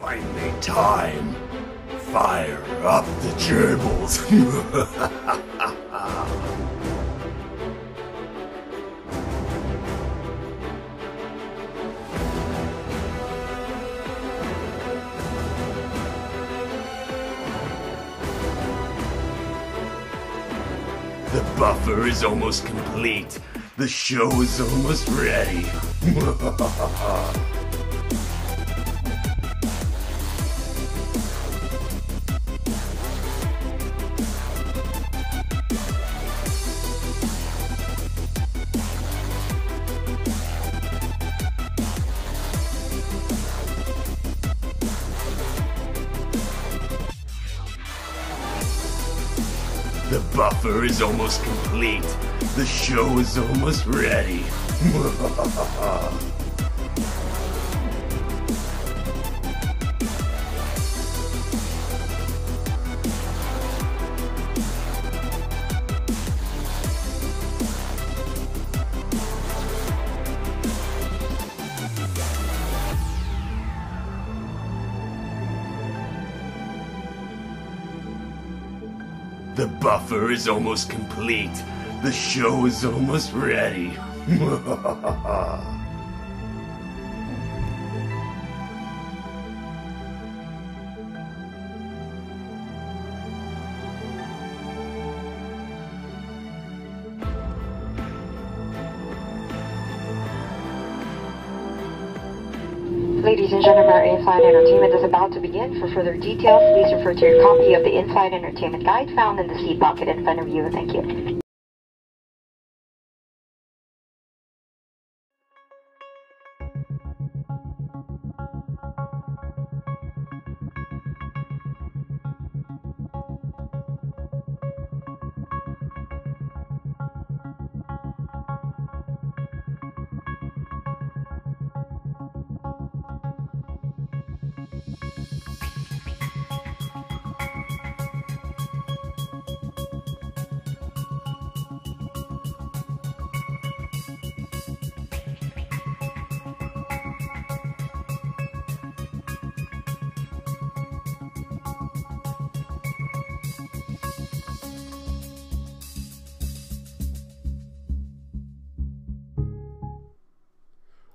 Finally time! Fire up the gerbils! The buffer is almost complete. The show is almost ready. The buffer is almost complete. The show is almost ready. The buffer is almost complete. The show is almost ready. Ladies and gentlemen, our in-flight entertainment is about to begin. For further details, please refer to your copy of the in-flight entertainment guide found in the seat pocket in front of you. Thank you.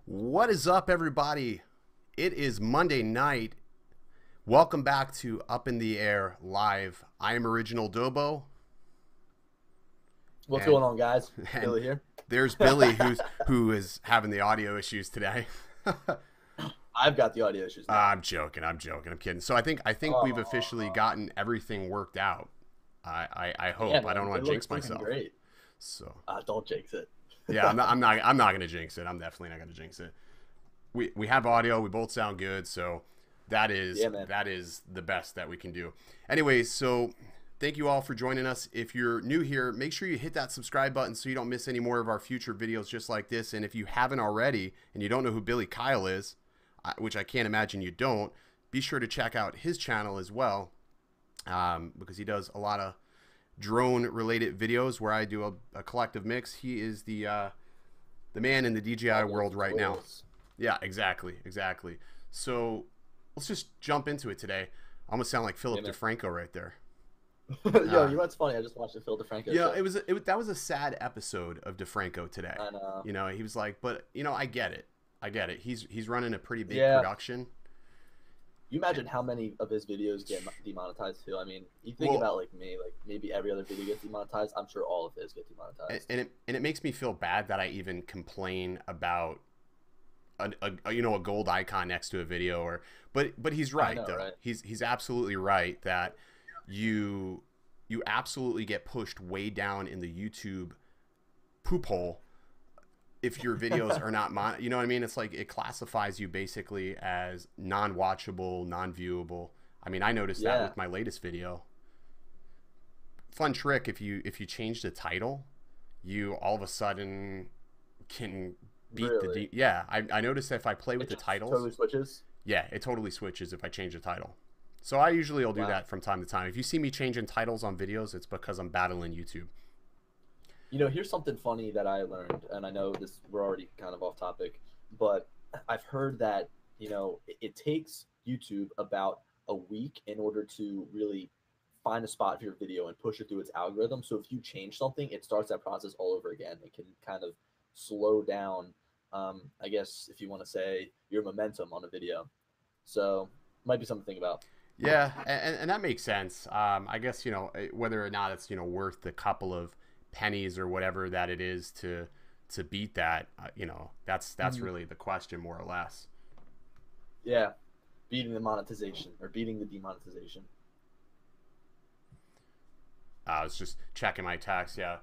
What is up, everybody? It is Monday night. Welcome back to Up in the Air Live. I am Original Dobo. What's going on, guys? Billy here. There's Billy, who is having the audio issues today. I've got the audio issues now. I'm joking. I'm kidding. So I think we've officially gotten everything worked out. I hope. Yeah, I don't want to jinx myself. Great. So don't jinx it. Yeah, I'm not gonna jinx it. I'm definitely not gonna jinx it. We have audio. We both sound good, so that is the best that we can do. Anyways, so thank you all for joining us. If you're new here, make sure you hit that subscribe button so you don't miss any more of our future videos just like this. And if you haven't already and you don't know who Billy Kyle is, which I can't imagine you don't, be sure to check out his channel as well, because he does a lot of drone related videos where I do a collective mix. He is the man in the DJI world right now. Yeah, exactly. So let's just jump into it today. I almost sound like Philip DeFranco right there. Yo, you know what's funny? I just watched the Phil DeFranco show. That was a sad episode of DeFranco today. I know. You know, he was like, but you know, I get it. He's running a pretty big production. You imagine how many of his videos get demonetized too? I mean, you think about like me, like maybe every other video gets demonetized. I'm sure all of his get demonetized. And it makes me feel bad that I even complain about a gold icon next to a video, but he's right though. Right? He's absolutely right that you absolutely get pushed way down in the YouTube poop hole if your videos are not you know what I mean? It's like it classifies you basically as non-watchable, non-viewable. I mean, I noticed that with my latest video. Fun trick, if you change the title, you all of a sudden can beat I noticed that if I play with the titles, totally switches. Yeah, it totally switches if I change the title. So I usually will do that from time to time. If you see me changing titles on videos, it's because I'm battling YouTube. You know, here's something funny that I learned, and I know we're already kind of off topic, but I've heard that, you know, it takes YouTube about a week in order to really find a spot for your video and push it through its algorithm. So if you change something, it starts that process all over again. It can kind of slow down, I guess, if you want to say, your momentum on a video. So might be something to think about. Yeah, and that makes sense. I guess, whether or not it's, worth a couple of pennies or whatever that it is to beat that, that's really the question, more or less. Yeah, beating the monetization or beating the demonetization. I was just checking my text. Yeah,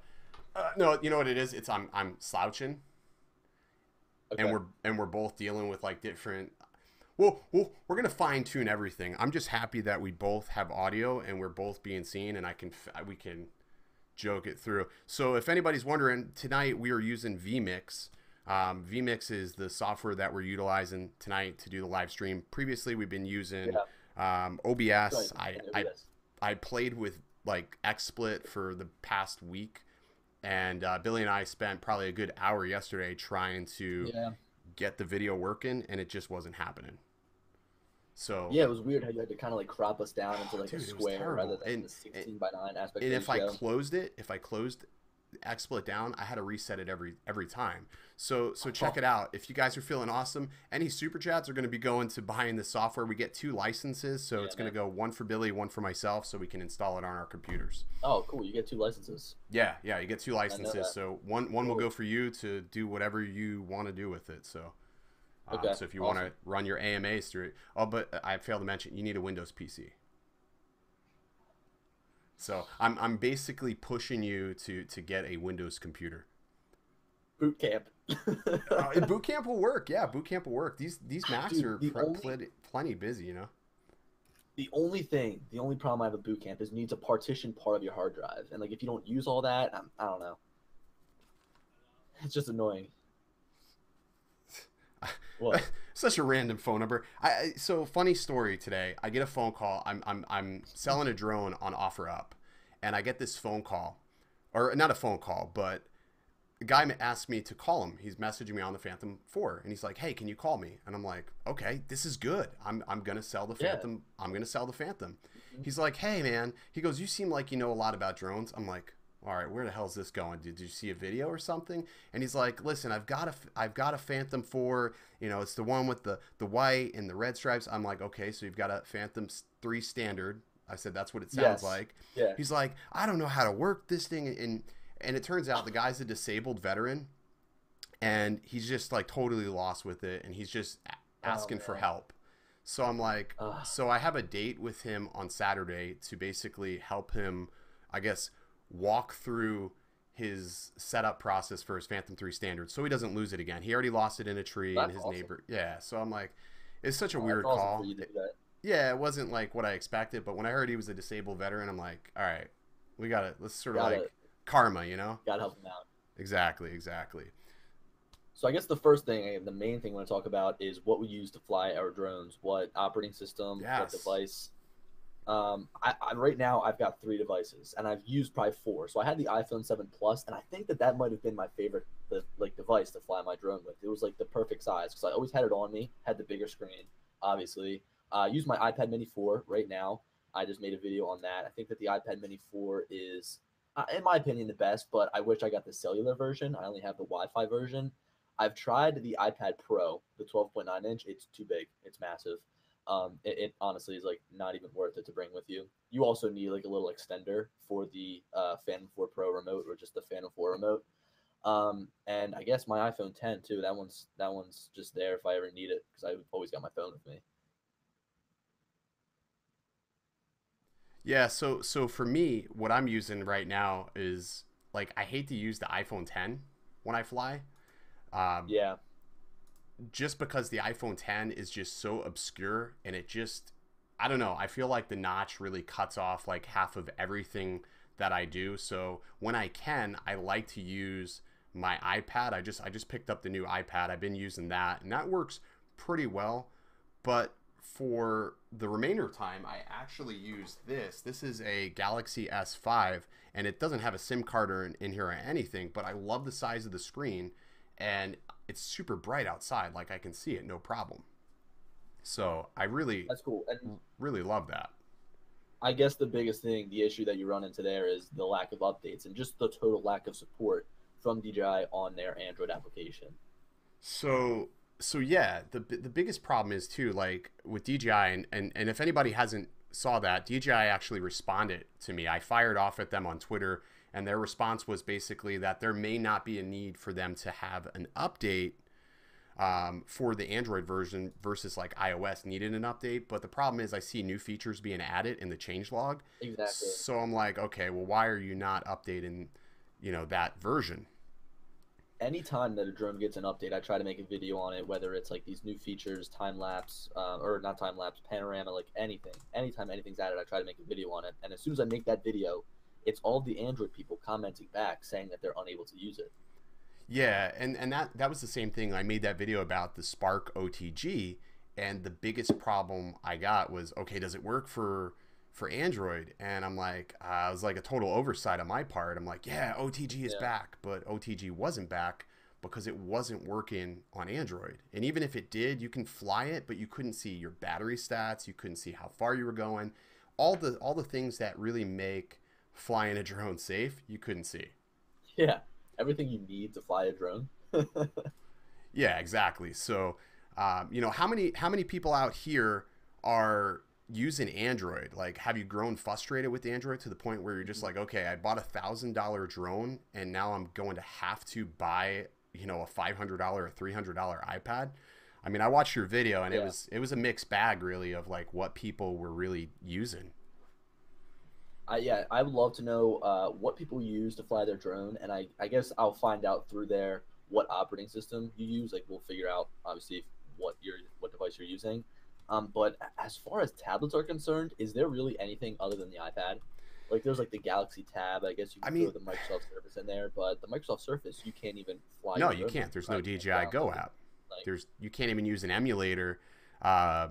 no, you know what it is? It's I'm slouching, Okay. and we're both dealing with like different. Well, we're gonna fine tune everything. I'm just happy that we both have audio and we're both being seen, and we can joke it through. So if anybody's wondering, tonight we are using vMix. vMix is the software that we're utilizing tonight to do the live stream. Previously, we've been using OBS. I played with like XSplit for the past week, and Billy and I spent probably a good hour yesterday trying to get the video working, and it just wasn't happening. So yeah, it was weird how you had to kind of like crop us down into like a square rather than the 16:9 aspect ratio. And if I closed XSplit down, I had to reset it every time. So check it out. If you guys are feeling awesome, any super chats are going to be going to buying the software. We get 2 licenses, so it's going to go one for Billy, one for myself, so we can install it on our computers. Oh, cool! You get 2 licenses. Yeah, you get 2 licenses. So one will go for you to do whatever you want to do with it. So. Okay. So if you want to run your AMAs through it, but I failed to mention you need a Windows PC. So I'm basically pushing you to get a Windows computer. Boot camp. Boot camp will work. Yeah, boot camp will work. These Macs are plenty busy, The only problem I have with boot camp is you need to partition part of your hard drive, and like if you don't use all that, I don't know. It's just annoying. What? Such a random phone number. So funny story today. I get a phone call. I'm selling a drone on OfferUp, and I get this phone call, or not a phone call, but the guy asked me to call him. He's messaging me on the Phantom 4, and he's like, "Hey, can you call me?" And I'm like, "Okay, this is good. I'm gonna sell the Phantom. I'm gonna sell the Phantom." Mm-hmm. He's like, "Hey, man." He goes, "You seem like you know a lot about drones." I'm like, all right, where the hell is this going? Did you see a video or something? And he's like, listen, I've got a Phantom 4. It's the one with the white and the red stripes. I'm like, okay, so you've got a Phantom 3 standard. I said, that's what it sounds like. Yeah. He's like, I don't know how to work this thing. And it turns out the guy's a disabled veteran, and he's just like totally lost with it. And he's just asking for help. So I'm like, so I have a date with him on Saturday to basically help him, I guess, walk through his setup process for his Phantom 3 standard so he doesn't lose it again. He already lost it in a tree. That's and his awesome. neighbor. Yeah. So I'm like, it's such a weird call. Yeah, it wasn't like what I expected, but when I heard he was a disabled veteran, I'm like, all right, let's sort of like karma, Gotta help him out. Exactly. So I guess the main thing I want to talk about is what we use to fly our drones, what operating system, what device. Right now I've got 3 devices, and I've used probably 4. So I had the iPhone 7 Plus, and I think that might have been my favorite device to fly my drone with. It was like the perfect size because I always had it on me, had the bigger screen, obviously. I use my iPad Mini 4 right now. I just made a video on that. I think that the iPad Mini 4 is, in my opinion, the best, but I wish I got the cellular version. I only have the Wi-Fi version. I've tried the iPad Pro, the 12.9 inch. It's too big. It's massive. It honestly is like not even worth it to bring with you. You also need like a little extender for the Phantom 4 Pro remote or just the Phantom 4 remote. And I guess my iPhone 10 too. That one's just there if I ever need it because I've always got my phone with me. Yeah. So for me, what I'm using right now is like I hate to use the iPhone 10 when I fly. Yeah. Just because the iPhone 10 is just so obscure, and I don't know, I feel like the notch really cuts off like half of everything that I do. So when I can, I like to use my iPad. I just picked up the new iPad. I've been using that, and that works pretty well. But for the remainder of time, I actually use this. This is a Galaxy S5, and it doesn't have a SIM card in here or anything, but I love the size of the screen, and it's super bright outside. Like I can see it, no problem. So I really that's cool, and really love that. I guess the biggest thing, the issue that you run into there is the lack of updates and just the total lack of support from DJI on their Android application. So yeah, the biggest problem is too, like with DJI, and if anybody hasn't saw that, DJI actually responded to me. I fired off at them on Twitter, and their response was basically that there may not be a need for them to have an update for the Android version versus like iOS needed an update. But the problem is I see new features being added in the changelog. Exactly. So I'm like, okay, well, why are you not updating, that version? Anytime that a drone gets an update, I try to make a video on it, whether it's like these new features, time lapse, or not time lapse, panorama, like anything. Anytime anything's added, I try to make a video on it. And as soon as I make that video, it's all the Android people commenting back saying that they're unable to use it. Yeah, and that was the same thing. I made that video about the Spark OTG, and the biggest problem I got was, okay, does it work for Android? And I'm like, it was like a total oversight on my part. I'm like, yeah, OTG is back, but OTG wasn't back because it wasn't working on Android. And even if it did, you can fly it, but you couldn't see your battery stats, you couldn't see how far you were going, all the things that really make flying a drone safe, you couldn't see. Yeah, everything you need to fly a drone. Yeah, exactly. So, how many people out here are using Android? Like, have you grown frustrated with Android to the point where you're just like, okay, I bought $1,000 drone and now I'm going to have to buy, a $500 or $300 iPad? I mean, I watched your video and it was a mixed bag really of like what people were really using. I would love to know what people use to fly their drone, and I guess I'll find out through there what operating system you use. Like, we'll figure out obviously what device you're using. But as far as tablets are concerned, is there really anything other than the iPad? Like, there's like the Galaxy Tab. I guess you can throw the Microsoft Surface in there, but the Microsoft Surface you can't even fly. No, you can't. There's no DJI Go app. Like, you can't even use an emulator. To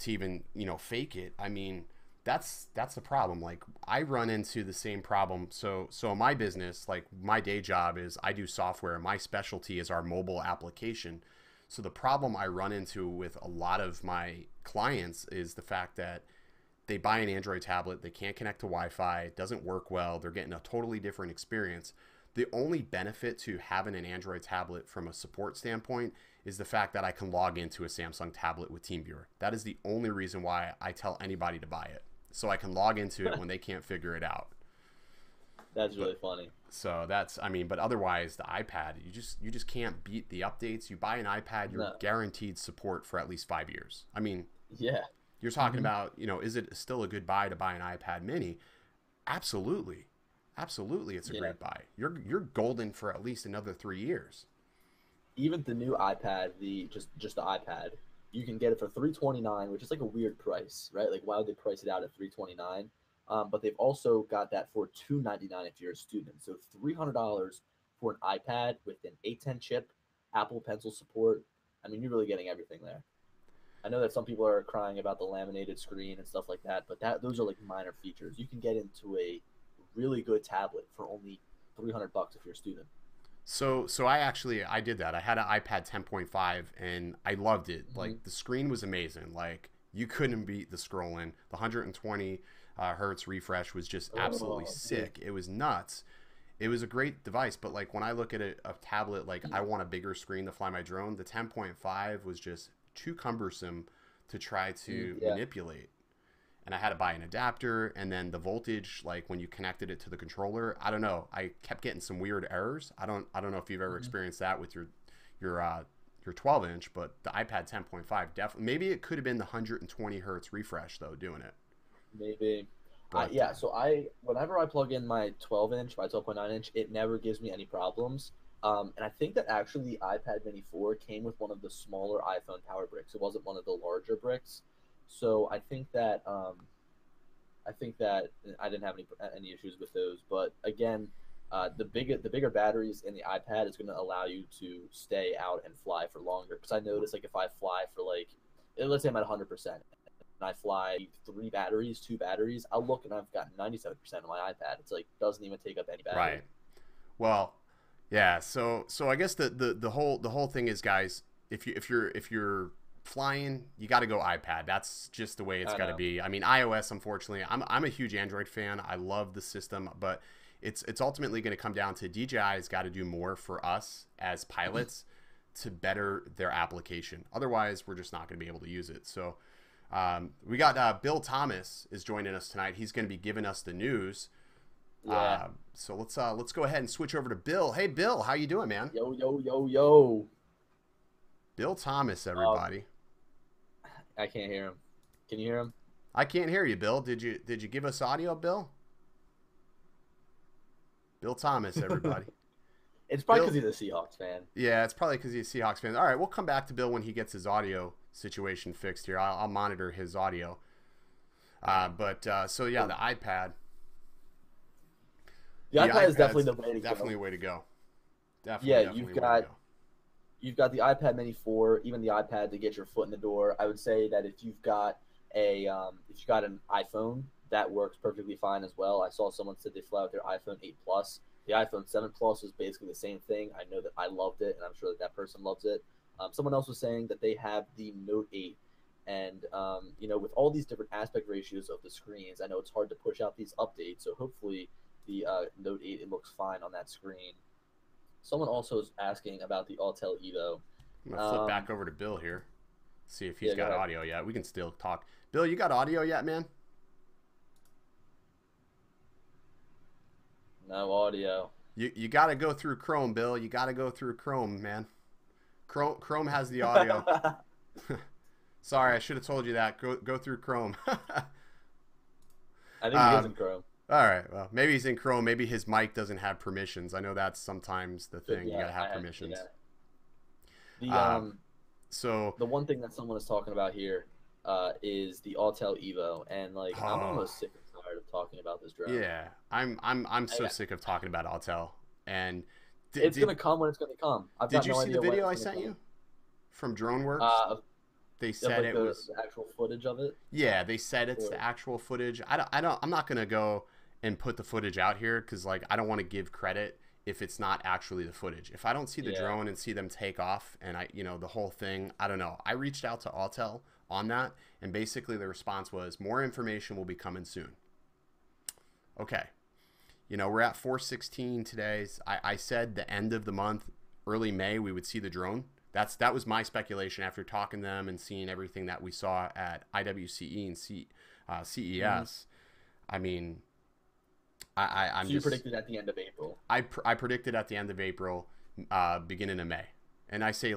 even fake it. I mean, that's the problem. Like, I run into the same problem. So my business, like my day job is I do software. My specialty is our mobile application. So the problem I run into with a lot of my clients is the fact that they buy an Android tablet, they can't connect to Wi-Fi, it doesn't work well, they're getting a totally different experience. The only benefit to having an Android tablet from a support standpoint is the fact that I can log into a Samsung tablet with TeamViewer. That is the only reason why I tell anybody to buy it. So I can log into it when they can't figure it out. That's really funny. So but otherwise the iPad, you just can't beat the updates. You buy an iPad, you're guaranteed support for at least 5 years. I mean, yeah. You're talking about, is it still a good buy to buy an iPad mini? Absolutely. Absolutely, it's a great buy. You're golden for at least another 3 years. Even the new iPad, just the iPad, you can get it for $329, which is like a weird price, right? Like, why would they price it out at $329? But they've also got that for $299 if you're a student. So $300 for an iPad with an A10 chip, Apple Pencil support. I mean, you're really getting everything there. I know that some people are crying about the laminated screen and stuff like that, but those are like minor features. You can get into a really good tablet for only $300 if you're a student. So I did that. I had an iPad 10.5 and I loved it. Like, the screen was amazing. Like, you couldn't beat the scrolling. The 120 hertz refresh was just absolutely sick. It was nuts. It was a great device, but like when I look at a tablet, like I want a bigger screen to fly my drone, the 10.5 was just too cumbersome to try to manipulate. And I had to buy an adapter, and then the voltage, like when you connected it to the controller, I don't know, I kept getting some weird errors. I don't know if you've ever experienced that with your 12-inch, but the iPad 10.5 definitely. Maybe it could have been the 120 hertz refresh though doing it. Maybe. But, So whenever I plug in my 12-inch, my 12.9-inch, it never gives me any problems. And I think that actually the iPad Mini 4 came with one of the smaller iPhone power bricks. It wasn't one of the larger bricks. So I think that I didn't have any issues with those. But again, the bigger batteries in the iPad is going to allow you to stay out and fly for longer. Because I noticed, like, if I fly for let's say I'm at 100%. And I fly 2 batteries, I'll look and I've got 97% on my iPad. It's like, doesn't even take up any battery. Right. Well, yeah. So I guess the whole thing is, guys, if you're flying, you got to go iPad. That's just the way it's got to be. I mean, iOS, unfortunately, I'm a huge Android fan. I love the system, but it's ultimately going to come down to DJI has got to do more for us as pilots to better their application. Otherwise, we're just not going to be able to use it. So we got Bill Thomas is joining us tonight. He's going to be giving us the news. Yeah. So let's go ahead and switch over to Bill. Hey, Bill, how you doing, man? Yo, yo, yo, yo. Bill Thomas, everybody. I can't hear him. Can you hear him? I can't hear you, Bill. Did you give us audio, Bill? Bill Thomas, everybody. It's probably because he's a Seahawks fan. Yeah, it's probably because he's a Seahawks fan. All right, we'll come back to Bill when he gets his audio situation fixed here. I'll monitor his audio. So yeah, the iPad. The iPad is definitely the way to go. Definitely a way to go. Definitely you've got the iPad Mini 4, even the iPad to get your foot in the door. I would say that if you've got an iPhone, that works perfectly fine as well. I saw someone said they fly with their iPhone 8 Plus. The iPhone 7 Plus is basically the same thing. I know that I loved it, and I'm sure that person loves it. Someone else was saying that they have the Note 8, and with all these different aspect ratios of the screens, I know it's hard to push out these updates. So hopefully, the Note 8 it looks fine on that screen. Someone also is asking about the Autel Evo. I'm gonna flip back over to Bill here, see if he's got audio yet. We can still talk. Bill, you got audio yet, man? No audio. You got to go through Chrome, Bill. You got to go through Chrome, man. Chrome has the audio. Sorry, I should have told you that. Go through Chrome. I think he is in Chrome. All right. Well, maybe he's in Chrome. Maybe his mic doesn't have permissions. I know that's sometimes the thing. You got to have permissions. So the one thing that someone is talking about here is the Autel Evo, and I'm almost sick and tired of talking about this drone. Yeah, I'm so sick of talking about Autel, and it's gonna come when it's gonna come. Did you see the video I sent you from DroneWorks? They said it was the actual footage of it. Yeah, they said it's the actual footage. I'm not gonna go and put the footage out here because I don't want to give credit if it's not actually the footage. If I don't see the drone and see them take off and the whole thing, I don't know. I reached out to Autel on that, and basically the response was more information will be coming soon. Okay, we're at 4/16 today. I said the end of the month, early May, we would see the drone. That was my speculation after talking to them and seeing everything that we saw at IWCE and CES. I mean, you predicted at the end of April. I predicted at the end of April, beginning of May, and I say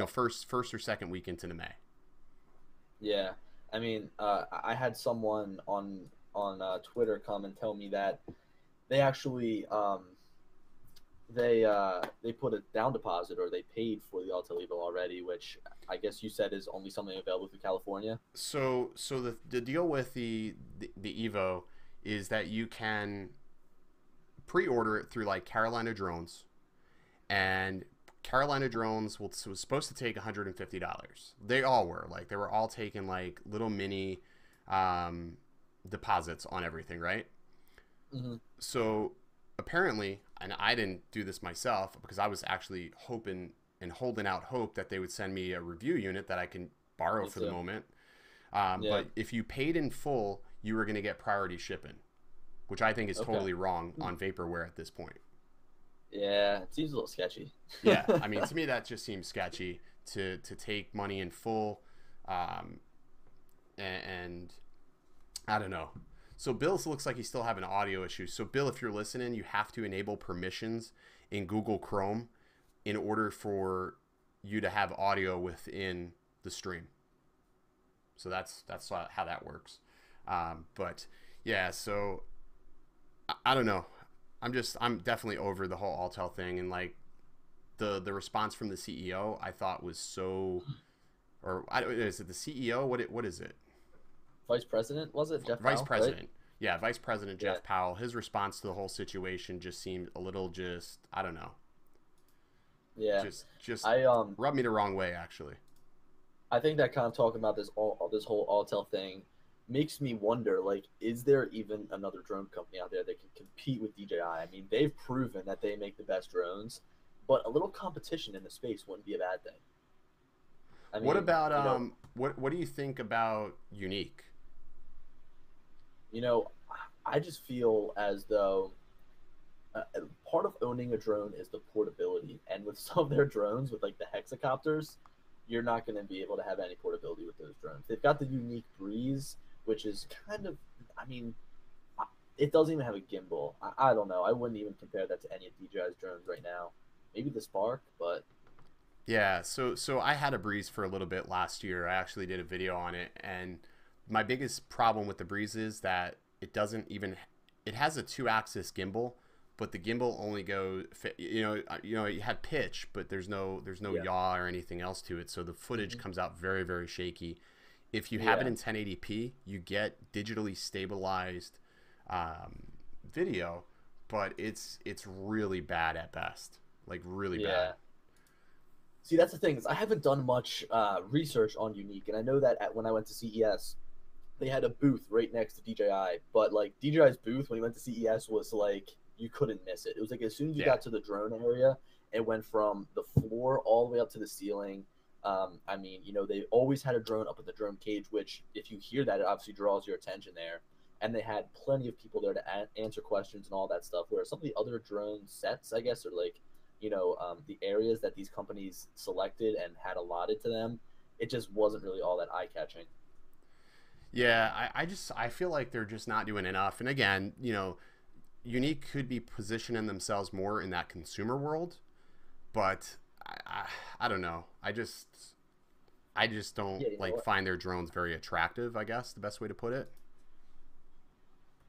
first or second week into May. Yeah, I mean, I had someone on Twitter come and tell me that they actually they put a down deposit, or they paid for the Autel Evo already, which I guess you said is only something available through California. So the deal with the Evo is that you can pre-order it through Carolina Drones, and Carolina Drones was supposed to take $150. They all were they were all taking little mini deposits on everything, right? Mm-hmm. So apparently, and I didn't do this myself because I was actually hoping and holding out hope that they would send me a review unit that I can borrow for the moment. But if you paid in full, you were going to get priority shipping, which I think is totally wrong on vaporware at this point. Yeah, it seems a little sketchy. Yeah, I mean, to me, that just seems sketchy to take money in full. And I don't know. So Bill looks like he's still having audio issues. So Bill, if you're listening, you have to enable permissions in Google Chrome in order for you to have audio within the stream. So that's how that works. But yeah, so I don't know. I'm definitely over the whole Autel thing, and the response from the CEO I thought was so, is it the CEO? What is it? Vice President, was it? Jeff Powell? Vice President. Right? Yeah, Vice President Jeff Yeah. Powell. His response to the whole situation just seemed a little I don't know. Yeah. Just I rubbed me the wrong way, actually. I think that kind of talking about this whole Autel thing makes me wonder, is there even another drone company out there that can compete with DJI? I mean, they've proven that they make the best drones, but a little competition in the space wouldn't be a bad thing. I mean, what about what do you think about Unique? You know, I just feel as though part of owning a drone is the portability, and with some of their drones, with like the hexacopters, you're not going to be able to have any portability with those drones. They've got the Unique Breeze, which is kind of, I mean, it doesn't even have a gimbal. I don't know. I wouldn't even compare that to any of DJI's drones right now. Maybe the Spark, but Yeah, so I had a Breeze for a little bit last year. I actually did a video on it, and my biggest problem with the Breeze is that it doesn't even it has a 2-axis gimbal, but the gimbal only goes it had pitch, but there's no yaw or anything else to it, so the footage comes out very, very shaky. If you have it in 1080p, you get digitally stabilized video, but it's really bad at best, like really bad. See, that's the thing is I haven't done much research on Unique, and I know that when I went to CES, they had a booth right next to DJI, but like DJI's booth when you went to CES was like you couldn't miss it. It was like as soon as you got to the drone area, it went from the floor all the way up to the ceiling. I mean, they always had a drone up at the drone cage, which if you hear that, it obviously draws your attention there. And they had plenty of people there to answer questions and all that stuff. Where some of the other drone sets, I guess, are like, the areas that these companies selected and had allotted to them, it just wasn't really all that eye-catching. Yeah, I feel like they're just not doing enough. And again, Unique could be positioning themselves more in that consumer world, but I don't know. I just don't find their drones very attractive, I guess the best way to put it.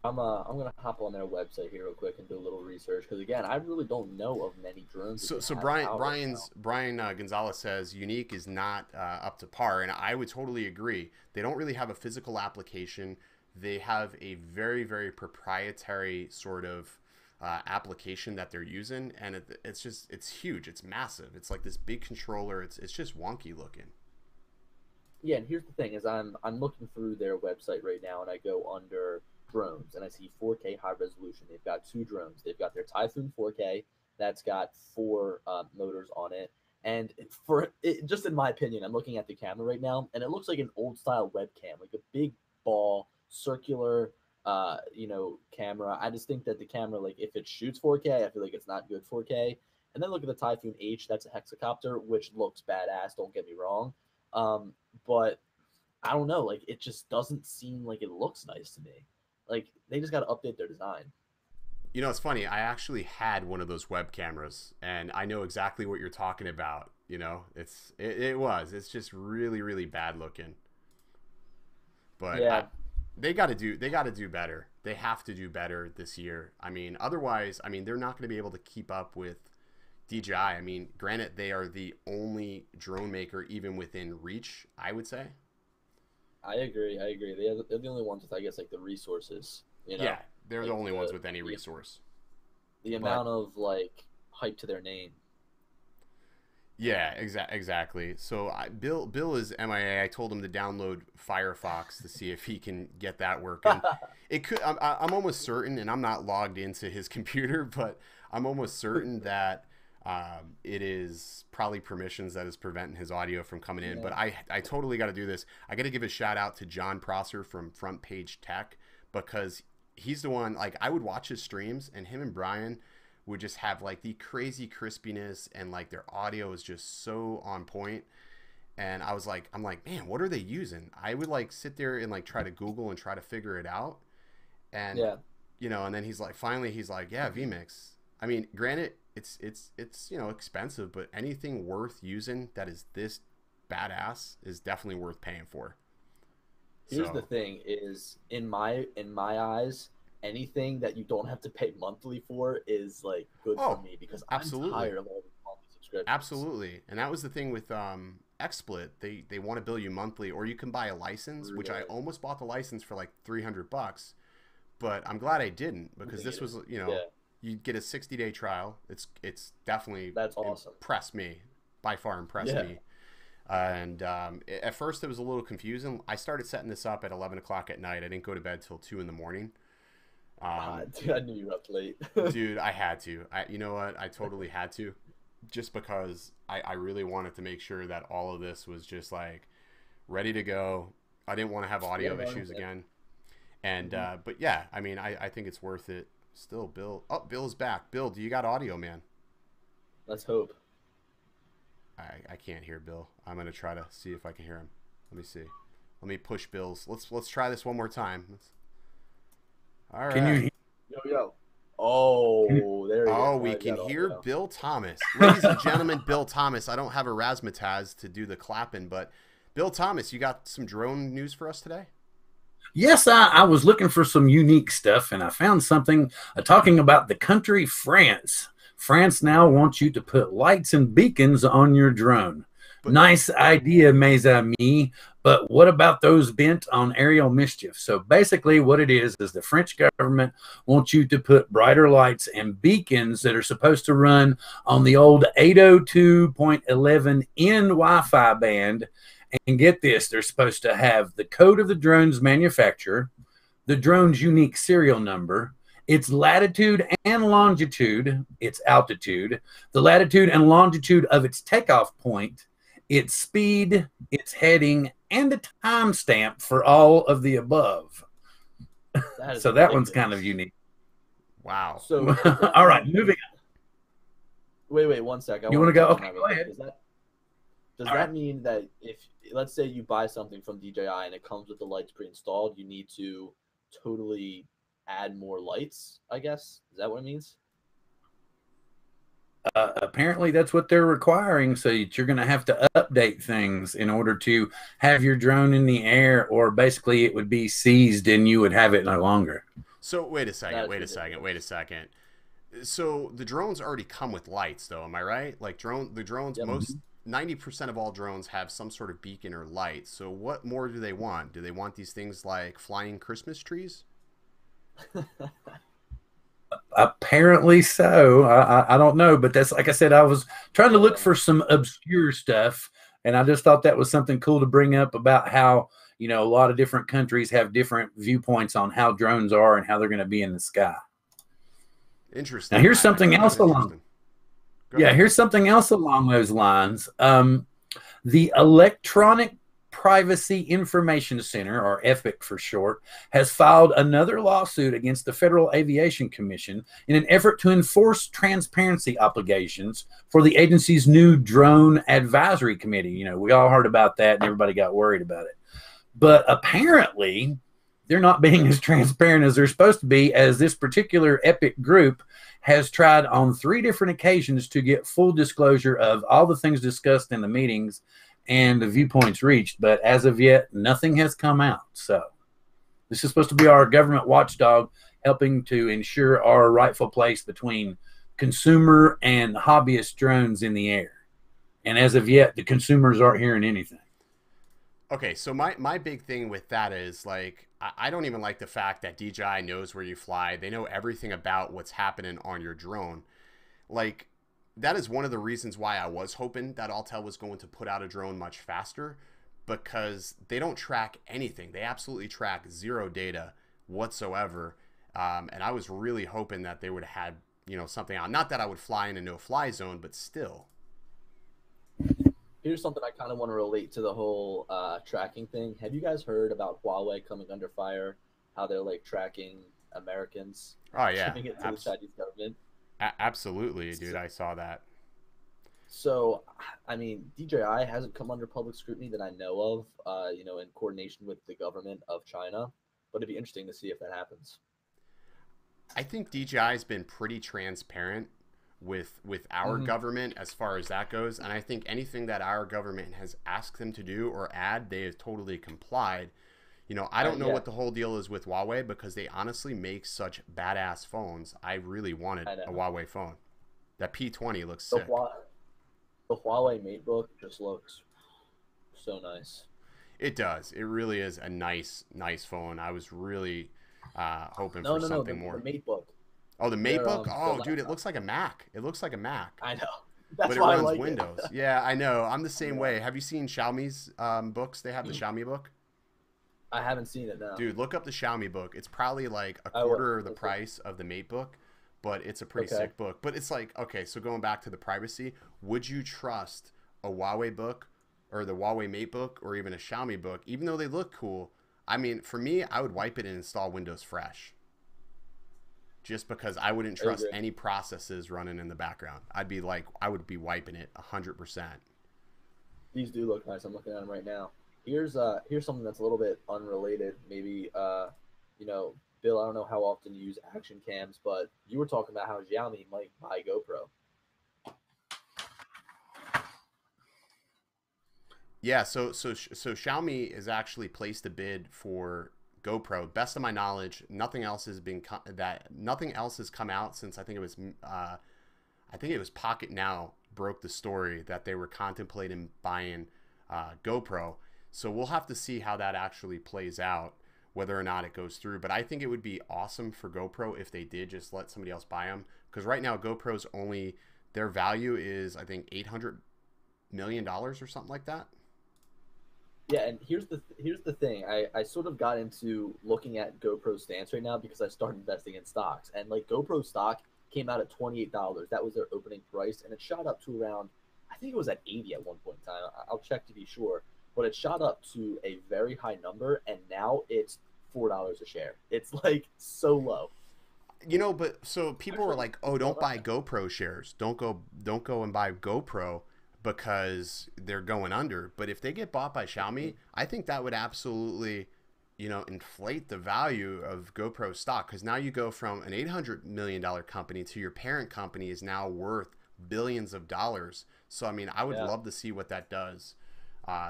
I'm gonna hop on their website here real quick and do a little research because again, I really don't know of many drones. So Brian Gonzalez says Unique is not up to par, and I would totally agree. They don't really have a physical application. They have a very, very proprietary sort of application that they're using, and it's huge. It's massive. It's like this big controller. It's just wonky looking. Yeah, and here's the thing: is I'm looking through their website right now, and I go under drones, and I see 4K high resolution. They've got 2 drones. They've got their Typhoon 4K that's got 4 motors on it. And just in my opinion, I'm looking at the camera right now, and it looks like an old style webcam, like a big ball, circular, camera. I just think that the camera, like if it shoots 4K, I feel like it's not good 4K. And then look at the Typhoon H, that's a hexacopter, which looks badass. Don't get me wrong, but I don't know, like it just doesn't seem like it looks nice to me. Like they just got to update their design. It's funny. I actually had one of those web cameras, and I know exactly what you're talking about. It's just really, really bad looking. But they got to do better. They have to do better this year. I mean, otherwise, they're not going to be able to keep up with DJI. I mean, granted, they are the only drone maker even within reach, I would say. I agree. They're the only ones with, I guess, like the resources. Yeah, they're the only ones with any resource. The amount of like hype to their name. Yeah, exactly. So Bill is MIA. I told him to download Firefox to see if he can get that working. It could. I'm almost certain, and I'm not logged into his computer, but I'm almost certain that it is probably permissions that is preventing his audio from coming in. But I totally got to do this. I got to give a shout out to John Prosser from Front Page Tech, because he's the one, like I would watch his streams, and him and Brian would just have like the crazy crispiness, and like their audio is just so on point. And I'm like, man, what are they using? I would like sit there and like try to Google and try to figure it out. And and then he's like, yeah, vMix. I mean, granted, it's expensive, but anything worth using that is this badass is definitely worth paying for. Here's the thing: is in my eyes, anything that you don't have to pay monthly for is like good for me, because I'm tired of all the monthly subscriptions. Absolutely, and that was the thing with XSplit. They want to bill you monthly, or you can buy a license, which I almost bought the license for like $300, but I'm glad I didn't, because this was you get a 60-day trial. It's definitely that's awesome. Impressed me, by far impressed me. And at first it was a little confusing. I started setting this up at 11 o'clock at night. I didn't go to bed till 2 in the morning. Dude, I knew you were up late. Dude, I had to. You know what? I totally had to. just because I really wanted to make sure that all of this was just like ready to go. I didn't want to have audio issues again. And but yeah, I mean, I think it's worth it still. Bill, oh, Bill's back. Bill, do you got audio, man? Let's hope. I can't hear Bill. I'm gonna try to see if I can hear him. Let me see. Let me push Bill's. Let's try this one more time. All right. Can you? Yo. Oh, there you go. Oh, we can hear Bill Thomas. Ladies and gentlemen, Bill Thomas. I don't have a razzmatazz to do the clapping, but Bill Thomas, you got some drone news for us today? Yes, I was looking for some unique stuff, and I found something talking about the country France. France now wants you to put lights and beacons on your drone. Nice idea, mes amis, but what about those bent on aerial mischief? So basically what it is the French government wants you to put brighter lights and beacons that are supposed to run on the old 802.11n Wi-Fi band. And get this, they're supposed to have the code of the drone's manufacturer, the drone's unique serial number, its latitude and longitude, its altitude, the latitude and longitude of its takeoff point, its speed, its heading, and a timestamp for all of the above. So that one's kind of unique. Wow. So all right, moving on. Wait, 1 second. You want to go? Okay, go ahead. Does that mean that if, let's say you buy something from DJI and it comes with the lights pre-installed, you need to totally add more lights, I guess? Is that what it means? Apparently that's what they're requiring, so you're going to have to update things in order to have your drone in the air, or basically it would be seized and you would have it no longer. So wait a second. So the drones already come with lights, though, am I right? Like the drones, yep. Most 90% of all drones have some sort of beacon or light. So what more do they want? Do they want these things like flying Christmas trees? Apparently so. I don't know, but that's, like I said, I was trying to look for some obscure stuff, and I just thought that was something cool to bring up about how, you know, a lot of different countries have different viewpoints on how drones are and how they're going to be in the sky. Interesting. Now here's something else along. Yeah, here's something else along those lines. The Electronic Privacy Information Center, or EPIC for short, has filed another lawsuit against the Federal Aviation Commission in an effort to enforce transparency obligations for the agency's new Drone Advisory Committee. You know, we all heard about that and everybody got worried about it. But apparently, they're not being as transparent as they're supposed to be, as this particular EPIC group has tried on 3 different occasions to get full disclosure of all the things discussed in the meetings and the viewpoints reached, but as of yet, nothing has come out. So this is supposed to be our government watchdog, helping to ensure our rightful place between consumer and hobbyist drones in the air. And as of yet, the consumers aren't hearing anything. Okay, so my big thing with that is, like, I don't even like the fact that DJI knows where you fly. They know everything about what's happening on your drone. Like, that is one of the reasons why I was hoping that Autel was going to put out a drone much faster, because they don't track anything. They absolutely track 0 data whatsoever. And I was really hoping that they would have had, you know, something on. Not that I would fly in a no-fly zone, but still. Here's something I kind of want to relate to the whole tracking thing. Have you guys heard about Huawei coming under fire? How they're like tracking Americans? Oh yeah, shipping it to the Chinese government. Absolutely, dude. I saw that. So, I mean, DJI hasn't come under public scrutiny that I know of, you know, in coordination with the government of China. But it'd be interesting to see if that happens. I think DJI's been pretty transparent with our government as far as that goes, and I think anything that our government has asked them to do or add, they have totally complied. You know, I don't know what the whole deal is with Huawei, because they honestly make such badass phones. I really wanted a Huawei phone. That P20 looks sick. The Huawei MateBook just looks so nice. It does. It really is a nice phone. I was really hoping for something more. The MateBook. Oh, the MateBook? Oh, dude, it looks like a Mac. It looks like a Mac. I know. But it runs Windows. Yeah, I know. I'm the same way. Have you seen Xiaomi's books? They have the Xiaomi book. I haven't seen it now. Dude, look up the Xiaomi book. It's probably like a quarter of the price of the MateBook, but it's a pretty sick book. But it's like, okay, so going back to the privacy, would you trust a Huawei book or the Huawei Mate book or even a Xiaomi book, even though they look cool? I mean, for me, I would wipe it and install Windows Fresh. Just because I wouldn't trust any processes running in the background. I would be wiping it 100%. These do look nice. I'm looking at them right now. Here's something that's a little bit unrelated. Maybe, you know, Bill, I don't know how often you use action cams, but you were talking about how Xiaomi might buy GoPro. Yeah, so Xiaomi has actually placed a bid for GoPro. Best of my knowledge, nothing else has come out since I think it was Pocket Now broke the story that they were contemplating buying GoPro. So we'll have to see how that actually plays out, whether or not it goes through. But I think it would be awesome for GoPro if they did just let somebody else buy them, because right now GoPro's their value is, I think, $800 million or something like that. Yeah, and here's the thing. I sort of got into looking at GoPro stance right now because I started investing in stocks. And like GoPro stock came out at $28. That was their opening price, and it shot up to around, I think it was at 80 at one point in time. I'll check to be sure. But it shot up to a very high number, and now it's $4 a share. It's like so low. You know, but so people were like, "Oh, don't buy GoPro shares. Don't go and buy GoPro because they're going under." But if they get bought by Xiaomi, I think that would absolutely, you know, inflate the value of GoPro stock, because now you go from an $800 million company to your parent company is now worth billions of dollars. So I mean, I would love to see what that does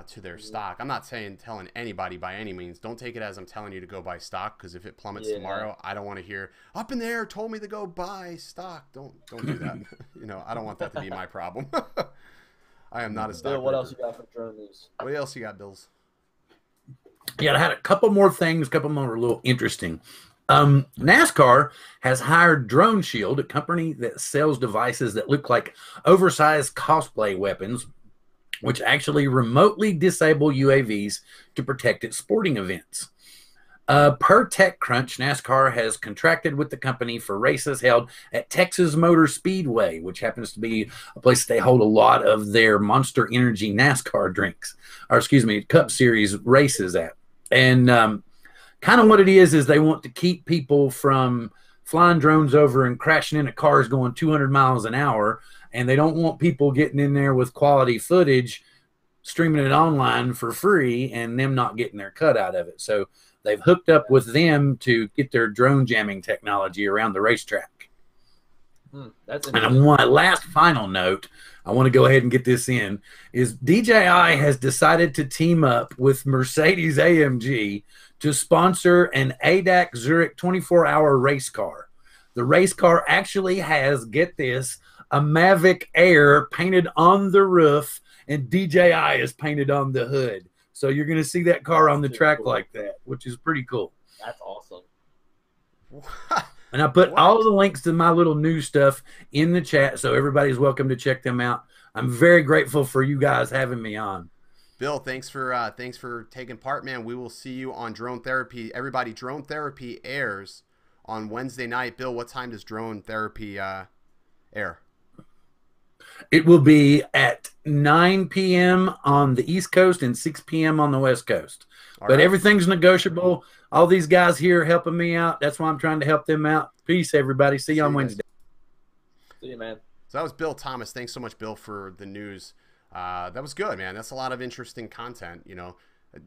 to their stock. I'm not telling anybody by any means. Don't take it as I'm telling you to go buy stock, because if it plummets tomorrow, I don't want to hear "up in the air told me to go buy stock." Don't do that. You know, I don't want that to be my problem. I am not a stock. Bill, what else you got for drone news? What else you got, Bills? Yeah, I had a couple more things. A couple more a little interesting. NASCAR has hired Drone Shield, a company that sells devices that look like oversized cosplay weapons, which actually remotely disable UAVs to protect its sporting events. Per TechCrunch, NASCAR has contracted with the company for races held at Texas Motor Speedway, which happens to be a place they hold a lot of their Monster Energy NASCAR drinks, or excuse me, Cup Series races at. And kind of what it is they want to keep people from flying drones over and crashing into cars going 200 miles an hour. And they don't want people getting in there with quality footage, streaming it online for free, and them not getting their cut out of it. So they've hooked up with them to get their drone jamming technology around the racetrack. That's and one last final note, I want to go ahead and get this in, is DJI has decided to team up with Mercedes AMG to sponsor an ADAC Zurich 24-hour race car. The race car actually has, get this, a Mavic Air painted on the roof, and DJI is painted on the hood. So you're going to see that car on the track like that, which is pretty cool. That's awesome. And I put all of the links to my little new stuff in the chat, so everybody's welcome to check them out. I'm very grateful for you guys having me on. Bill, thanks for taking part, man. We will see you on Drone Therapy. Everybody, Drone Therapy airs on Wednesday night. Bill, what time does Drone Therapy air? It will be at 9 p.m. on the East Coast and 6 p.m. on the West Coast. But everything's negotiable. All these guys here helping me out. That's why I'm trying to help them out. Peace, everybody. See you on Wednesday. See you, man. So that was Bill Thomas. Thanks so much, Bill, for the news. That was good, man. That's a lot of interesting content. You know,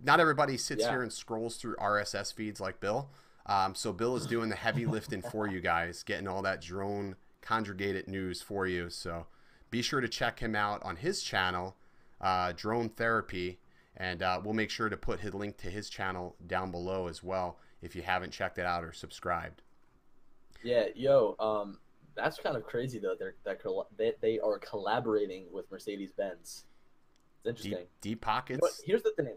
not everybody sits here and scrolls through RSS feeds like Bill. So Bill is doing the heavy lifting for you guys, getting all that drone conjugated news for you. So be sure to check him out on his channel, Drone Therapy, and we'll make sure to put his link to his channel down below as well if you haven't checked it out or subscribed. Yeah, that's kind of crazy though. They are collaborating with Mercedes-Benz. It's interesting. Deep pockets. But here's the thing.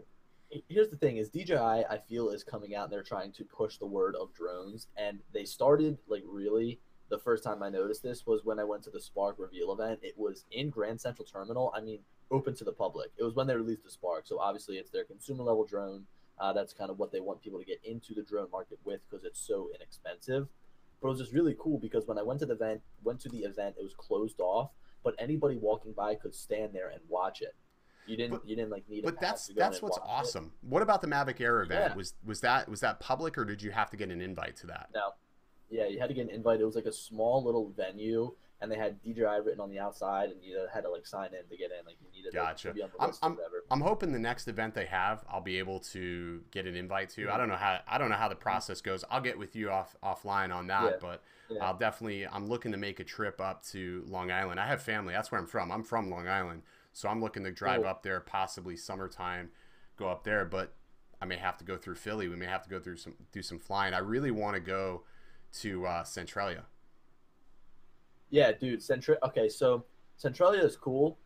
Here's the thing: is DJI, I feel, is coming out and they're trying to push the word of drones, and they started like really. The first time I noticed this was when I went to the Spark reveal event. It was in Grand Central Terminal. I mean, open to the public. It was when they released the Spark. So obviously it's their consumer level drone. That's kind of what they want people to get into the drone market with because it's so inexpensive. But it was just really cool because when I went to the event, it was closed off, but anybody walking by could stand there and watch it. You didn't like need. But that's what's awesome. What about the Mavic Air event? Yeah. Was that public, or did you have to get an invite to that? No. Yeah, you had to get an invite. It was like a small little venue, and they had DJI written on the outside, and you had to like sign in to get in. Like you needed to be on the list or whatever. I'm hoping the next event they have, I'll be able to get an invite to. I don't know how the process goes. I'll get with you offline on that, but I'll definitely. I'm looking to make a trip up to Long Island. I have family. That's where I'm from. I'm from Long Island, so I'm looking to drive up there, possibly summertime, go up there. But I may have to go through Philly. We may have to go through do some flying. I really want to go to Centralia. Yeah, dude. Okay, so Centralia is cool.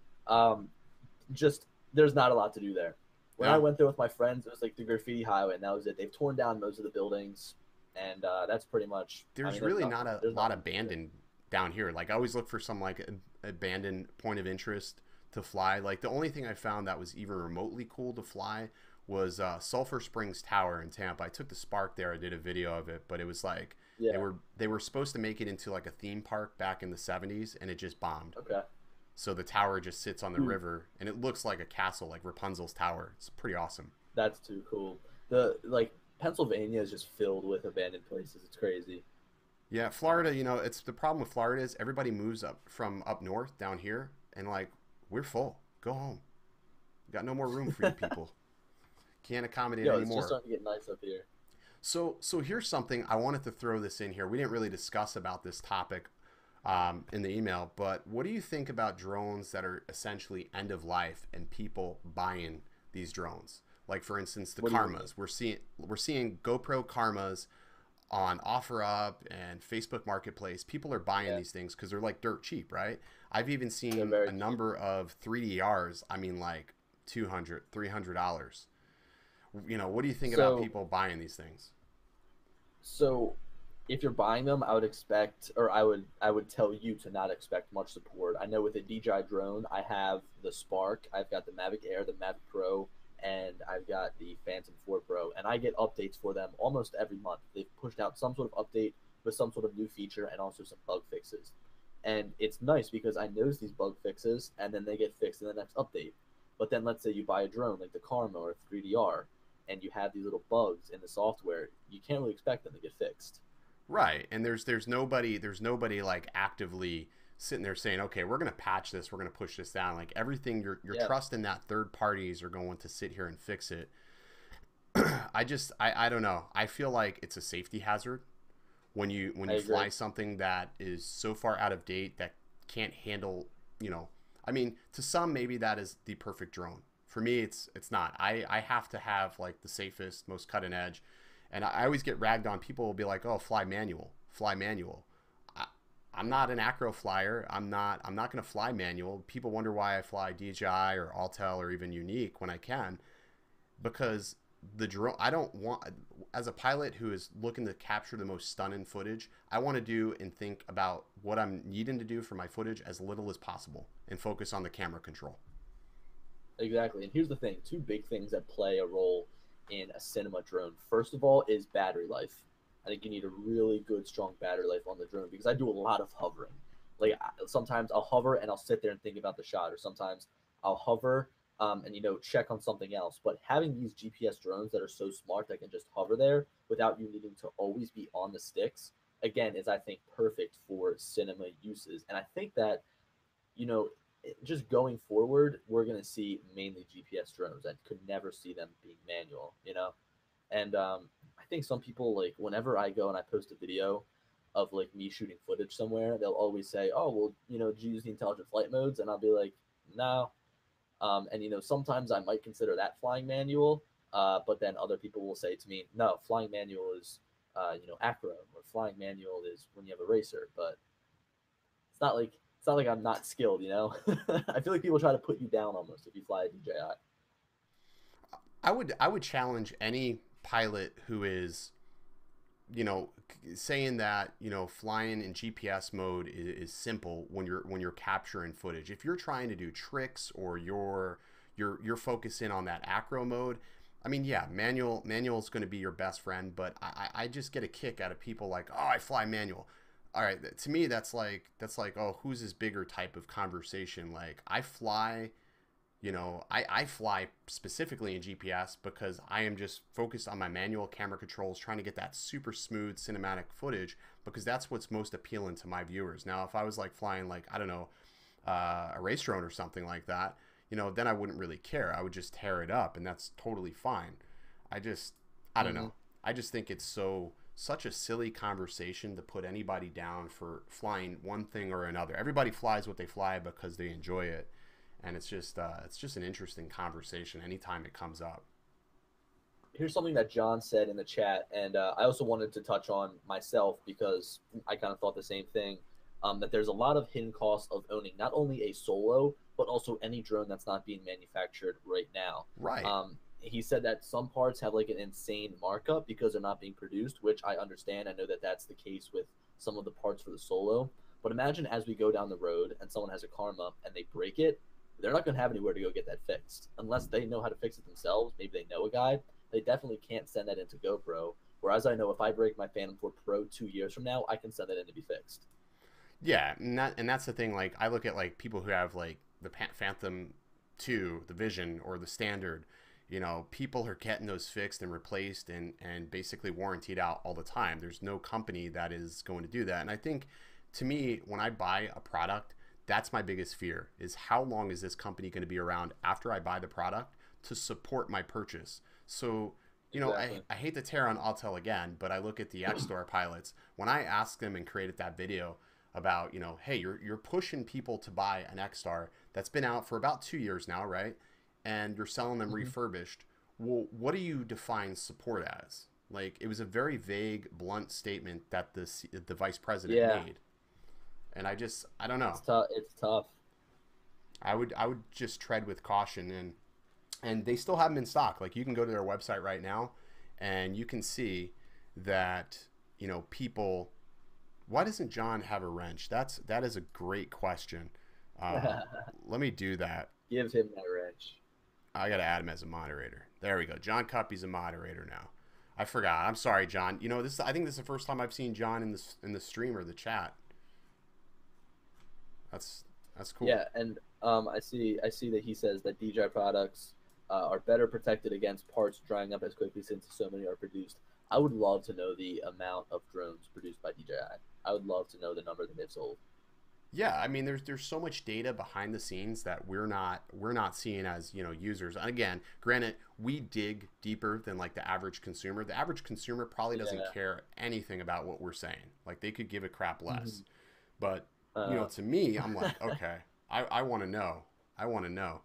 Just there's not a lot to do there. When I went there with my friends, it was like the graffiti highway, and that was it. They've torn down most of the buildings, and that's pretty much. There's really not a lot abandoned down here. Like I always look for some like abandoned point of interest to fly. Like the only thing I found that was even remotely cool to fly was Sulphur Springs Tower in Tampa. I took the Spark there. I did a video of it, but it was like they were supposed to make it into like a theme park back in the 70s, and it just bombed. Okay. So the tower just sits on the river, and it looks like a castle, like Rapunzel's tower. It's pretty awesome. That's too cool. Pennsylvania is just filled with abandoned places. It's crazy. Yeah, Florida. It's the problem with Florida is everybody moves up from up north down here, and like we're full. Go home. Got no more room for you people. Can't accommodate anymore. It's just starting to get nice up here. So here's something I wanted to throw this in here. We didn't really discuss about this topic in the email, but what do you think about drones that are essentially end of life and people buying these drones? Like for instance, the Karmas. We're seeing GoPro Karmas on OfferUp and Facebook Marketplace. People are buying these things because they're like dirt cheap, right? I've even seen a number of 3DRs. I mean, like $200, $300. What do you think about people buying these things? So if you're buying them, I would expect, or I would tell you to not expect much support. I know with a DJI drone, I have the Spark, I've got the Mavic Air, the Mavic Pro, and I've got the Phantom 4 Pro, and I get updates for them almost every month. They've pushed out some sort of update with some sort of new feature and also some bug fixes. And it's nice because I notice these bug fixes, and then they get fixed in the next update. But then let's say you buy a drone like the Karma or 3DR, and you have these little bugs in the software, you can't really expect them to get fixed. Right, and there's nobody like actively sitting there saying, okay, we're gonna patch this, we're gonna push this down. Like everything, you're trusting that third parties are going to sit here and fix it. I don't know. I feel like it's a safety hazard when you fly something that is so far out of date that can't handle. I mean, to some maybe that is the perfect drone. For me, it's not. I have to have like the safest, most cutting edge. And I always get ragged on. People will be like, "Oh, fly manual." I'm not an acro flyer. I'm not going to fly manual. People wonder why I fly DJI or Autel or even Unique when I can, because the drone. I don't want, as a pilot who is looking to capture the most stunning footage, I want to do and think about what I'm needing to do for my footage as little as possible and focus on the camera control. Exactly. And here's the thing: two big things that play a role in a cinema drone. First of all is battery life. I think you need a really good, strong battery life on the drone because I do a lot of hovering. Like sometimes I'll hover and I'll sit there and think about the shot, or sometimes I'll hover and check on something else. But having these GPS drones that are so smart that can just hover there without you needing to always be on the sticks, again, is I think perfect for cinema uses. And I think that just going forward, we're going to see mainly GPS drones. I could never see them being manual, And I think some people, like, whenever I go and I post a video of, like, me shooting footage somewhere, they'll always say, oh, well, do you use the intelligent flight modes? And I'll be like, no. And sometimes I might consider that flying manual, but then other people will say to me, no, flying manual is, acro, or flying manual is when you have a racer. But it's not like I'm not skilled, I feel like people try to put you down almost if you fly a DJI. I would challenge any pilot who is, saying that flying in GPS mode is simple when you're capturing footage. If you're trying to do tricks or you're focusing on that acro mode, I mean, yeah, manual is going to be your best friend, but I just get a kick out of people like, oh, I fly manual. All right, to me that's like oh, who's this bigger type of conversation? Like I fly, you know, I fly specifically in GPS because I am just focused on my manual camera controls, trying to get that super smooth cinematic footage because that's what's most appealing to my viewers. Now, if I was like flying like, I don't know, a race drone or something like that, you know, then I wouldn't really care. I would just tear it up, and that's totally fine. I don't know. I just think it's such a silly conversation to put anybody down for flying one thing or another. Everybody flies what they fly because they enjoy it, and it's just an interesting conversation anytime it comes up. Here's something that John said in the chat, and I also wanted to touch on myself because I kind of thought the same thing. That there's a lot of hidden costs of owning not only a solo, but also any drone that's not being manufactured right now. Right. He said that some parts have like an insane markup because they're not being produced, which I understand. I know that that's the case with some of the parts for the solo. But imagine as we go down the road and someone has a Karma and they break it, they're not going to have anywhere to go get that fixed unless they know how to fix it themselves. Maybe they know a guy. They definitely can't send that into GoPro. Whereas I know if I break my Phantom 4 Pro 2 years from now, I can send that in to be fixed. Yeah, and that's the thing. Like I look at like people who have like the Phantom 2, the Vision, or the Standard. You know, people are getting those fixed and replaced and basically warrantied out all the time. There's no company that is going to do that. And I think, to me, when I buy a product, that's my biggest fear, is how long is this company going to be around after I buy the product to support my purchase? So, you know, exactly. I hate to tear on Autel again, but I look at the X-Store pilots. When I asked them and created that video about, you know, hey, you're pushing people to buy an X-Star that's been out for about 2 years now, right? And you're selling them refurbished. Well, what do you define support as? Like, it was a very vague, blunt statement that the vice president made. And I don't know. It's tough. I would just tread with caution, and they still have them in stock. Like, you can go to their website right now, and you can see that, you know, people. Why doesn't John have a wrench? That is a great question. Let me do that. Give him that wrench. I gotta add him as a moderator. There we go. John Cuppy's a moderator now. I forgot. I'm sorry, John. You know, I think this is the first time I've seen John in the stream or the chat. That's cool. Yeah, and I see that he says that DJI products are better protected against parts drying up as quickly since so many are produced. I would love to know the amount of drones produced by DJI. I would love to know the number that they've sold. Yeah, I mean, there's so much data behind the scenes that we're not seeing as, you know, users. And again, granted, we dig deeper than like the average consumer. The average consumer probably doesn't care anything about what we're saying. Like, they could give a crap less. But you know, to me, I'm like, okay, I want to know. I want to know.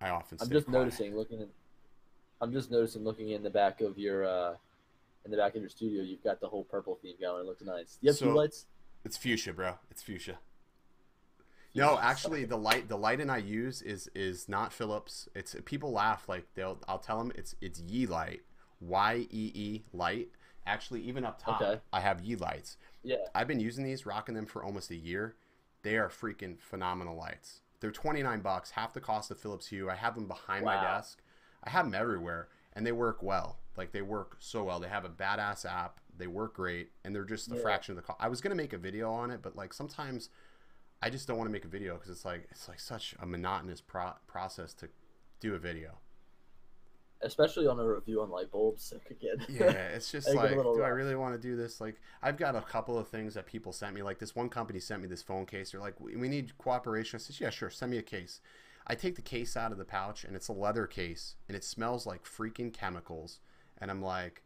I often. I'm just noticing looking in the back of your. In the back of your studio, you've got the whole purple theme going. It looks nice. Do you have two lights? It's fuchsia, bro. It's fuchsia. No, actually, the lighting I use is not Philips. It's, people laugh, like I'll tell them it's Yeelight, YEE light. Actually, even up top, I have Yeelights. Yeah, I've been using these, rocking them for almost a year. They are freaking phenomenal lights. They're $29, half the cost of Philips Hue. I have them behind my desk. I have them everywhere, and they work well. Like, they work so well. They have a badass app. They work great, and they're just a fraction of the cost. I was gonna make a video on it, but like sometimes I just don't want to make a video because it's like such a monotonous process to do a video. Especially on a review on light bulbs. Yeah, it's just like, do I really want to do this? Like, I've got a couple of things that people sent me. Like, this one company sent me this phone case. They're like, we need cooperation. I said, yeah, sure, send me a case. I take the case out of the pouch, and it's a leather case, and it smells like freaking chemicals. And I'm like,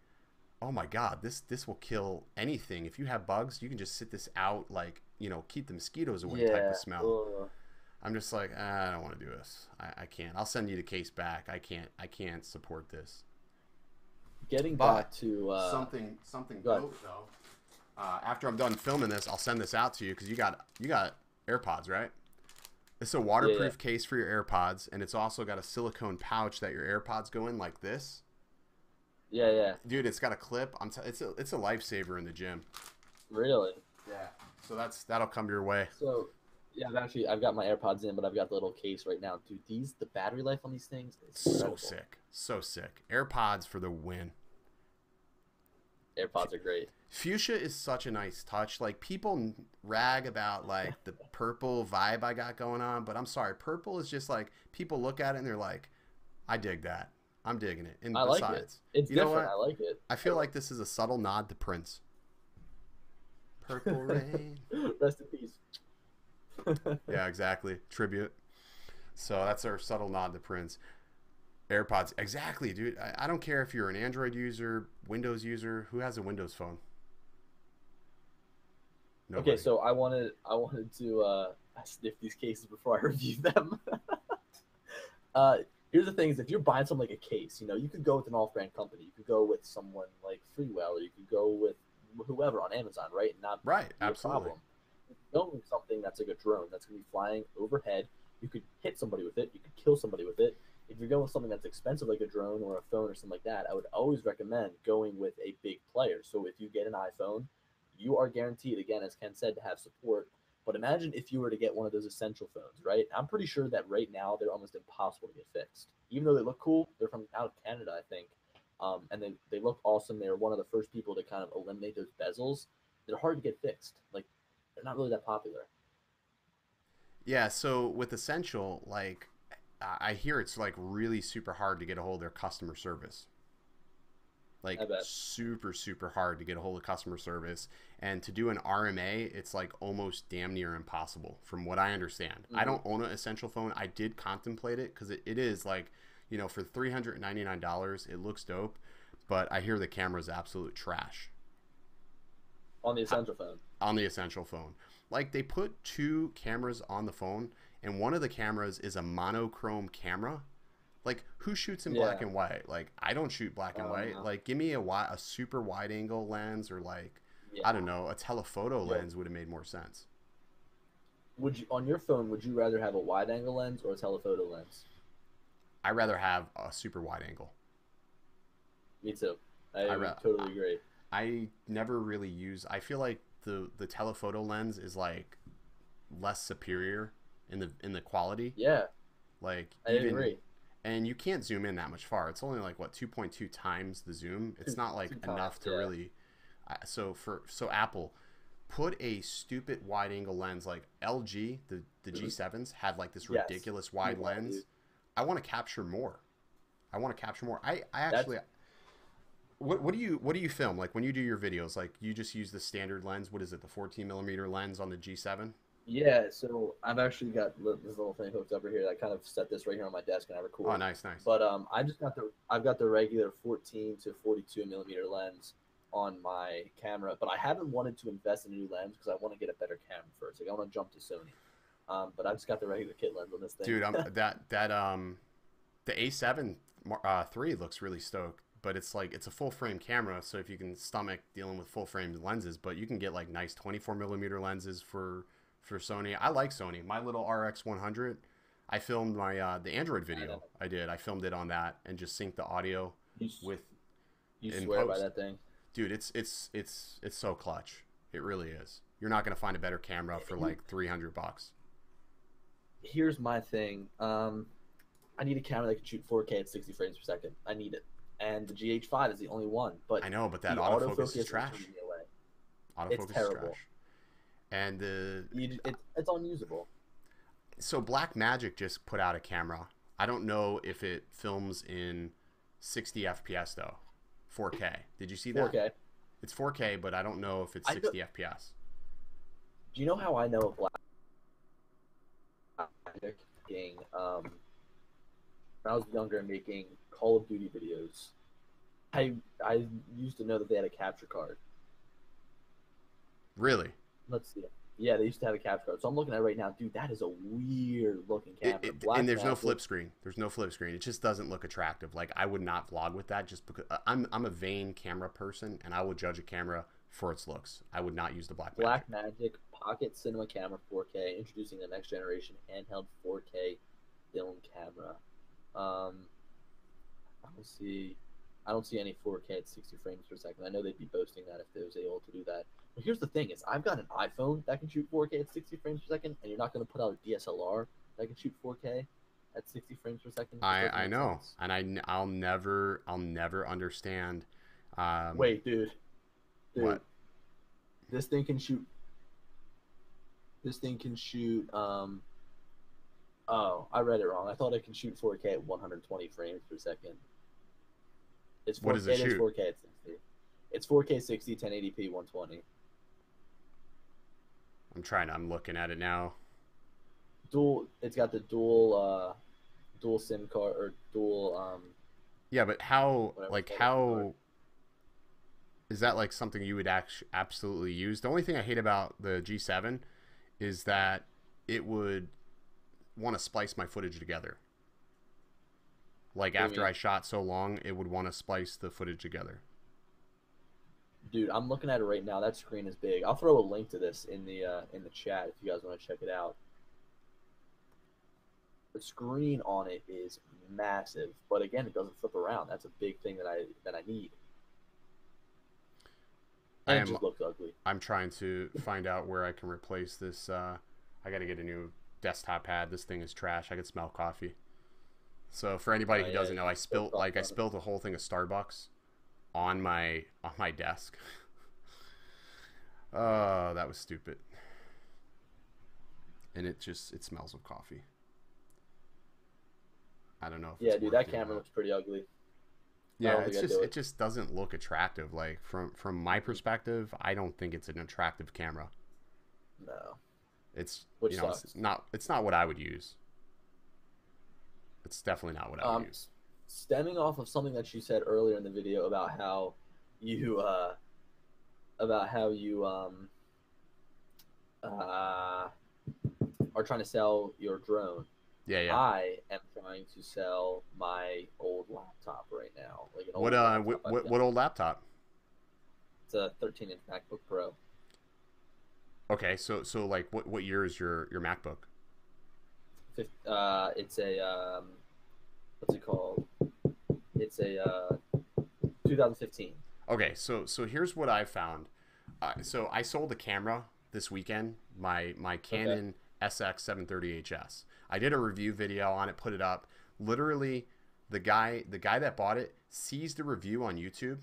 oh my God, this will kill anything. If you have bugs, you can just sit this out, like, you know, keep the mosquitoes away type of smell. I'm just like, I don't want to do this. I can't. I'll send you the case back. I can't support this. Getting back to something dope though. After I'm done filming this, I'll send this out to you because you got AirPods, right? It's a waterproof case for your AirPods, and it's also got a silicone pouch that your AirPods go in, like this. Yeah. Dude, it's got a clip. It's a lifesaver in the gym. Really? Yeah. So that'll come your way. So Yeah, I've got my AirPods in, but I've got the little case right now. Dude, the battery life on these things is so sick. So sick. AirPods for the win. AirPods are great. Fuchsia is such a nice touch. Like, people rag about like the purple vibe I got going on, but I'm sorry, purple is just like, people look at it and they're like, I dig that. I'm digging it. And I like besides, it. It's you know different. what? I like it. I feel like this is a subtle nod to Prince. Purple Rain. Rest in peace. Yeah, exactly. Tribute. So that's our subtle nod to Prince. AirPods. Exactly, dude. I don't care if you're an Android user, Windows user. Who has a Windows phone? Nobody. Okay, so I wanted to sniff these cases before I review them. Here's the thing: is if you're buying something like a case, you could go with an off-brand company. You could go with someone like Freewell, or you could go with whoever on Amazon, right? Not right, be absolutely. A problem. Going with something that's like a drone that's going to be flying overhead, you could hit somebody with it. You could kill somebody with it. If you're going with something that's expensive like a drone or a phone or something like that, I would always recommend going with a big player. So if you get an iPhone, you are guaranteed, again, as Ken said, to have support. But imagine if you were to get one of those essential phones, right? I'm pretty sure that right now they're almost impossible to get fixed. Even though they look cool, they're from out of Canada, I think. And they look awesome. They're one of the first people to kind of eliminate those bezels. They're hard to get fixed. Like, they're not really that popular. Yeah, so with Essential, like, I hear it's like really super hard to get a hold of their customer service. Like, super, super hard to get a hold of customer service. And to do an RMA, it's like almost damn near impossible from what I understand. I don't own an Essential phone. I did contemplate it because it is like, for $399, it looks dope. But I hear the camera's absolute trash. On the Essential phone? On the Essential phone. Like, they put 2 cameras on the phone, and one of the cameras is a monochrome camera. Like, who shoots in black and white? Like, I don't shoot black and white. Like, give me a super wide angle lens, or like, I don't know, a telephoto lens would have made more sense. On your phone, would you rather have a wide angle lens or a telephoto lens? I'd rather have a super wide angle. Me too. I totally agree. I never really use. I feel like the telephoto lens is like less superior in the quality. Yeah. Like, I agree. And you can't zoom in that much far. It's only like 2.2 times the zoom. It's not like enough to really. So Apple, put a stupid wide angle lens. Like LG, the G7s had like this ridiculous wide lens. Dude. I want to capture more. I actually. What do you film? Like, when you do your videos, like, you just use the standard lens. What is it? The 14mm lens on the G7? Yeah, so I've actually got this little thing hooked up right here. I kind of set this right here on my desk and I record. Oh, nice. But I've got the regular 14 to 42mm lens on my camera, but I haven't wanted to invest in a new lens because I want to get a better camera first. Like, I want to jump to Sony. But I've just got the regular kit lens on this thing. Dude, the A7 III looks really stoked. But it's like, it's a full frame camera, so if you can stomach dealing with full frame lenses, but you can get like nice 24mm lenses for Sony. I like Sony. My little RX100, I filmed my the Android video. I filmed it on that and just synced the audio with. You swear by that thing, dude. It's so clutch. It really is. You're not gonna find a better camera for like $300. Here's my thing. I need a camera that can shoot 4K at 60 frames per second. I need it. And the GH5 is the only one. But I know, but that autofocus is trash. It's terrible. Trash. And it's unusable. So Blackmagic just put out a camera. I don't know if it films in 60 FPS though. 4K. Did you see that? 4K. It's 4K, but I don't know if it's 60 FPS. Do you know how I know of Blackmagic being when I was younger and making Call of Duty videos, I used to know that they had a capture card. Really? Let's see. Yeah, they used to have a capture card. So I'm looking at it right now. Dude, that is a weird looking camera. And there's no flip screen. There's no flip screen. It just doesn't look attractive. Like, I would not vlog with that just because I'm a vain camera person, and I will judge a camera for its looks. I would not use the Blackmagic Pocket Cinema Camera 4K, introducing the next generation handheld 4K film camera. I don't see any 4K at 60 frames per second. I know they'd be boasting that if they was able to do that. But here's the thing: is I've got an iPhone that can shoot 4K at 60 frames per second, and you're not going to put out a DSLR that can shoot 4K at 60 frames per second. I know, sense. And I'll never understand. Wait, dude. What? This thing can shoot. Oh, I read it wrong. I thought it can shoot 4K at 120 frames per second. It's 4K, what does it shoot? It's 4K at 60. It's 4K 60, 1080p, 120. I'm looking at it now. It's got the dual SIM card or dual. Yeah, but how is that like something you would absolutely use? The only thing I hate about the G7 is that it would want to splice my footage together. Like after I shot so long, it would want to splice the footage together. Dude, I'm looking at it right now. That screen is big. I'll throw a link to this in the chat if you guys want to check it out. The screen on it is massive, but again, it doesn't flip around. That's a big thing that I need. And it just looks ugly. I'm trying to find out where I can replace this. I got to get a new desktop pad. This thing is trash. I can smell coffee. So for anybody who doesn't know, I spilled a whole thing of Starbucks on my desk. Oh, that was stupid. And it smells of coffee. I don't know if yeah, dude, that camera looks pretty ugly. Yeah, it just doesn't look attractive. Like from my perspective, I don't think it's an attractive camera. No. It's it's not what I would use. It's definitely not what I would use. Stemming off of something that you said earlier in the video about how you are trying to sell your drone. Yeah. I am trying to sell my old laptop right now. Like an what old laptop? It's a 13-inch MacBook Pro. Okay, so like what year is your MacBook? It's a what's it called? It's a 2015. Okay, so here's what I found. So I sold a camera this weekend, my Canon SX730HS. I did a review video on it, put it up. Literally, the guy that bought it sees the review on YouTube,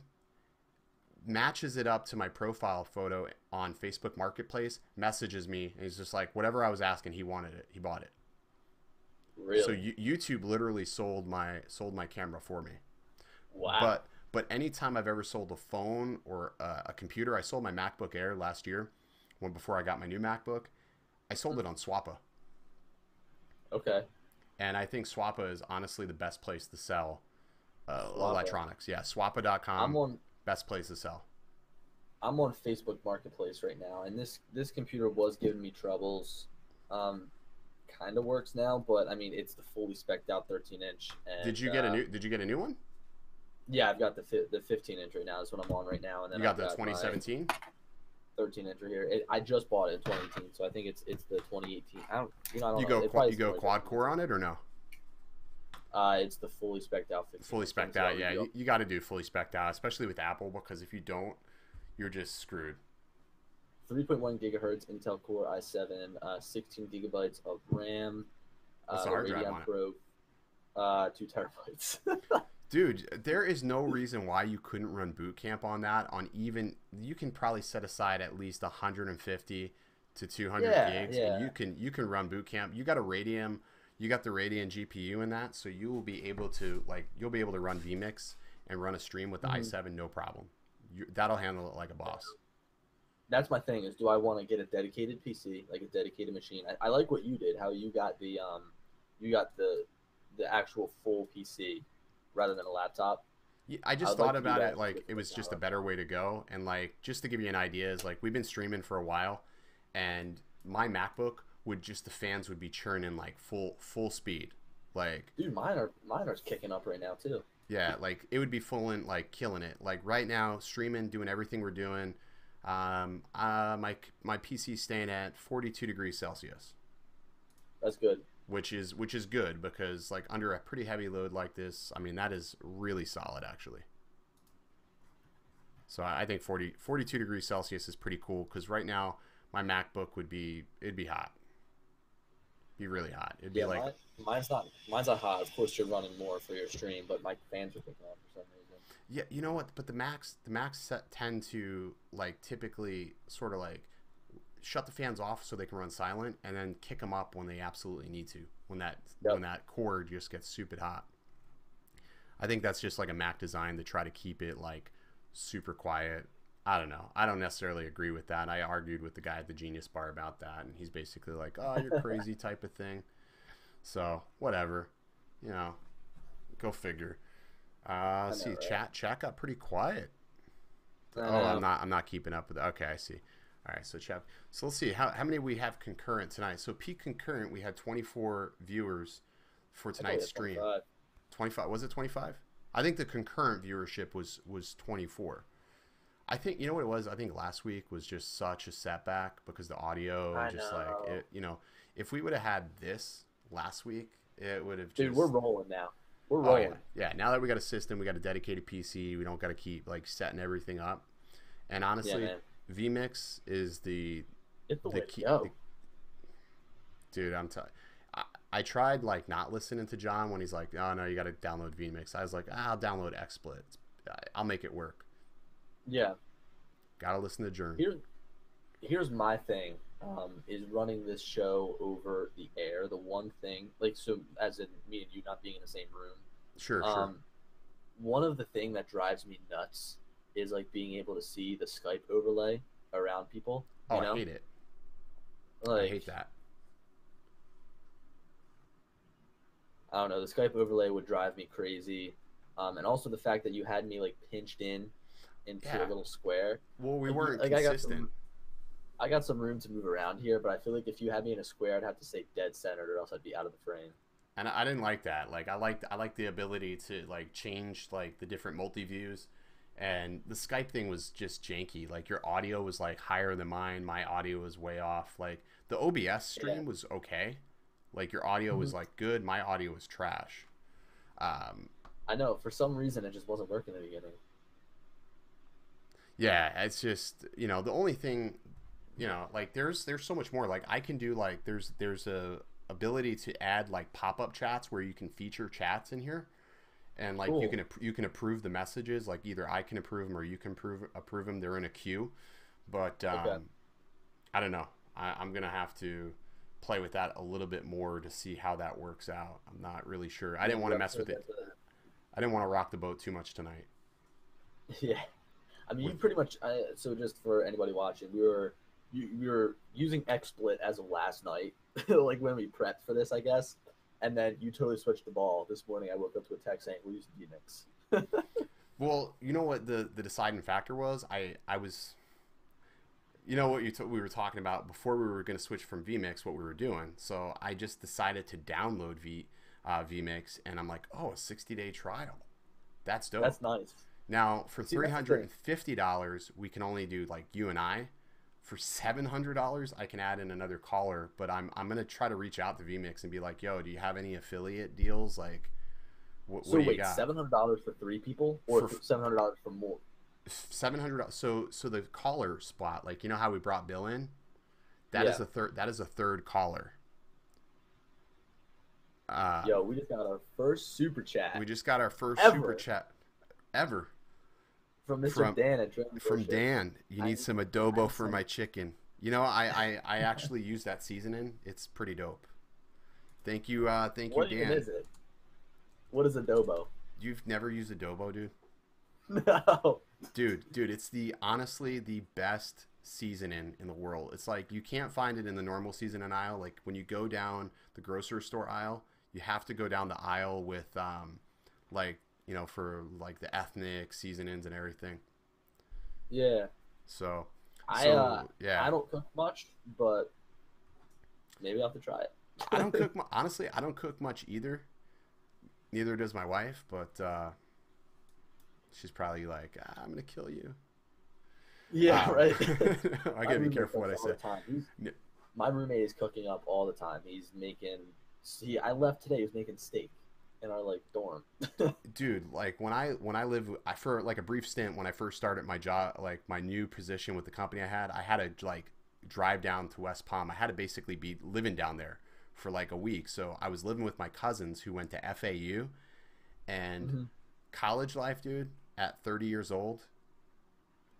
matches it up to my profile photo on Facebook Marketplace, messages me, and he's just like, whatever I was asking, he wanted it. He bought it. Really? So YouTube literally sold my camera for me. Wow. But anytime I've ever sold a phone or a computer, I sold my MacBook Air last year, before I got my new MacBook. I sold it on Swappa. Okay. And I think Swappa is honestly the best place to sell electronics. Yeah, Swappa.com. Best place to sell. I'm on Facebook Marketplace right now, and this computer was giving me troubles. Kind of works now, but I mean it's the fully spec'd out 13-inch. Did you get a new one? Yeah, I've got the 15-inch right now. That's what I'm on right now, and then you got the 2017. 13-inch right here. I just bought it in 2018, so I think it's the 2018. I don't know. You go quad core on it or no? It's the fully spec'd out 15. Fully spec'd out, yeah. You got to do fully spec'd out, especially with Apple, because if you don't, you're just screwed. 3.1 gigahertz Intel Core i7, 16 gigabytes of RAM. What's the hard drive on Pro, 2 terabytes. Dude, there is no reason why you couldn't run boot camp on that. You can probably set aside at least 150 to 200 gigs, and you can run boot camp. You got a Radeon, you got the Radeon GPU in that, so you will be able to run vMix and run a stream with the i7 no problem. That'll handle it like a boss. That's my thing. Is do I want to get a dedicated PC, like a dedicated machine? I like what you did. How you got the actual full PC rather than a laptop. Yeah, I just thought about it like it was just a better way to go. And like just to give you an idea, is like we've been streaming for a while, and my MacBook the fans would be churning like full speed. Like dude, mine are kicking up right now too. Yeah, like it would be full in like killing it. Like right now, streaming, doing everything we're doing. My PC staying at 42 degrees Celsius. That's good. Which is good because like under a pretty heavy load like this, I mean that is really solid actually. So I think 42 degrees Celsius is pretty cool because right now my MacBook it'd be hot. Be really hot. It'd be like mine's not hot. Of course, you're running more for your stream, but my fans are picking up for some reason. Yeah, you know what? But the Macs tend to like typically sort of like shut the fans off so they can run silent, and then kick them up when they absolutely need to. When that cord just gets super hot. I think that's just like a Mac design to try to keep it like super quiet. I don't know. I don't necessarily agree with that. I argued with the guy at the Genius Bar about that, and he's basically like, "Oh, you're crazy," type of thing. So whatever, you know, go figure. See, right? Chat got pretty quiet. I'm not keeping up with it. Okay, I see. All right, so chat. So let's see how many we have concurrent tonight. So peak concurrent, we had 24 viewers for tonight's stream. 25. Was it 25? I think the concurrent viewership was 24. I think, you know what it was? I think last week was just such a setback because the audio like it, you know, if we would have had this last week, it would have just... Dude, we're rolling now. We're rolling. Oh, yeah. Now that we got a system, we got a dedicated PC, we don't got to keep like setting everything up. And honestly, vMix is the key. Dude, I tried like not listening to John when he's like, "Oh no, you got to download vMix." I was like, "I'll download XSplit. I'll make it work." Yeah. Gotta listen to Journey. Here's my thing, is running this show over the air. The one thing, like, so as in me and you not being in the same room. Sure. One of the thing that drives me nuts is like being able to see the Skype overlay around people. You know? I hate it. Like, I hate that. I don't know. The Skype overlay would drive me crazy. And also the fact that you had me like pinched into a little square. Well, we weren't consistent. I got some room to move around here, but I feel like if you had me in a square, I'd have to stay dead centered, or else I'd be out of the frame. And I didn't like that. Like I like the ability to like change like the different multi views, and the Skype thing was just janky. Like your audio was like higher than mine. My audio was way off. Like the OBS stream was okay. Like your audio was like good. My audio was trash. I know, for some reason it just wasn't working in the beginning. Yeah, it's just, you know, the only thing, you know, like there's so much more. Like I can do like there's a ability to add like pop-up chats where you can feature chats in here, and like you can approve the messages. Like either I can approve them or you can approve them. They're in a queue, but I don't know. I'm gonna have to play with that a little bit more to see how that works out. I'm not really sure. I didn't want to mess with it. I didn't want to rock the boat too much tonight. Yeah, I mean, you pretty much. So just for anybody watching, we were using XSplit as of last night, like when we prepped for this, I guess. And then you totally switched the ball. This morning, I woke up to a text saying we're using vMix. Well, you know what the deciding factor was? I was. You know what we were talking about before we were going to switch from vMix, what we were doing. So I just decided to download vMix, and I'm like, oh, a 60-day trial. That's dope. That's nice. Now, for $350, we can only do like you and I. For $700, I can add in another caller, but I'm going to try to reach out to vMix and be like, yo, do you have any affiliate deals? Like, what do you got? $700 for 3 people, or $700 for more? $700. So the caller spot, like, you know how we brought Bill in, that is a third caller. Yo, we just got our first super chat. We just got our first super chat ever from Mr. Dan at from Dan. You need some adobo for my chicken. You know, I actually use that seasoning. It's pretty dope. Thank you, what Dan. What even is it? What is adobo? You've never used adobo, dude? No. Dude, it's honestly the best seasoning in the world. It's like you can't find it in the normal seasoning aisle. Like when you go down the grocery store aisle, you have to go down the aisle with like, you know, for like the ethnic seasonings and everything. Yeah. So I don't cook much, but maybe I'll have to try it. I don't cook honestly, I don't cook much either. Neither does my wife, but she's probably like, I'm gonna kill you. Yeah, right. I gotta be careful what I say. My roommate is cooking up all the time. He's making. I left today. He was making steak. in our like dorm. Dude, like when I lived for like a brief stint when I first started my job, like my new position with the company I had to like drive down to West Palm. I had to basically be living down there for like a week. So I was living with my cousins who went to FAU, and college life, dude, at 30 years old,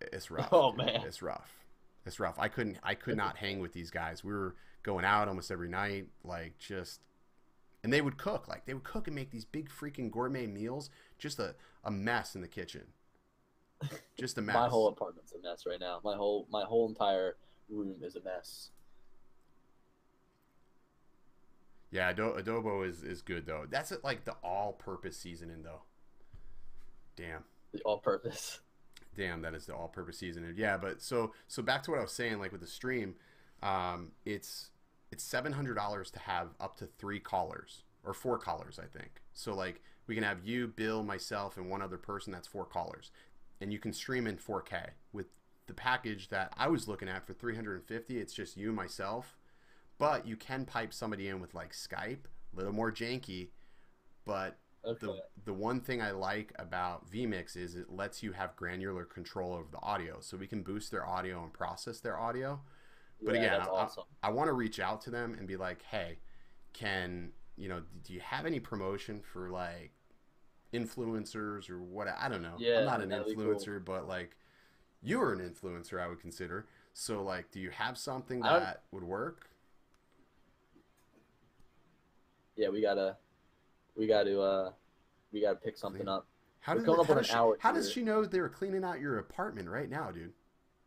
it's rough. Oh dude. man, it's rough. It's rough. I could not hang with these guys. We were going out almost every night, like just. And they would cook. Like, they would cook and make these big freaking gourmet meals. Just a mess in the kitchen. Just a mess. My whole apartment's a mess right now. My whole entire room is a mess. Yeah, adobo is good, though. That's like the all-purpose seasoning, though. Damn. The all-purpose. Damn, that is the all-purpose seasoning. Yeah, but so back to what I was saying, like with the stream, it's $700 to have up to 3 callers or 4 callers, I think. So like we can have you, Bill, myself, and one other person. That's 4 callers, and you can stream in 4K with the package that I was looking at for $350. It's just you, myself, but you can pipe somebody in with like Skype, a little more janky. But the one thing I like about vMix is it lets you have granular control over the audio, so we can boost their audio and process their audio. But again, awesome. I want to reach out to them and be like, hey, do you have any promotion for like influencers or what? I don't know. Yeah, I'm not an influencer, cool. But like you are an influencer, I would consider. So like, do you have something that would work? Yeah, we gotta pick something up. How does she know they were cleaning out your apartment right now, dude?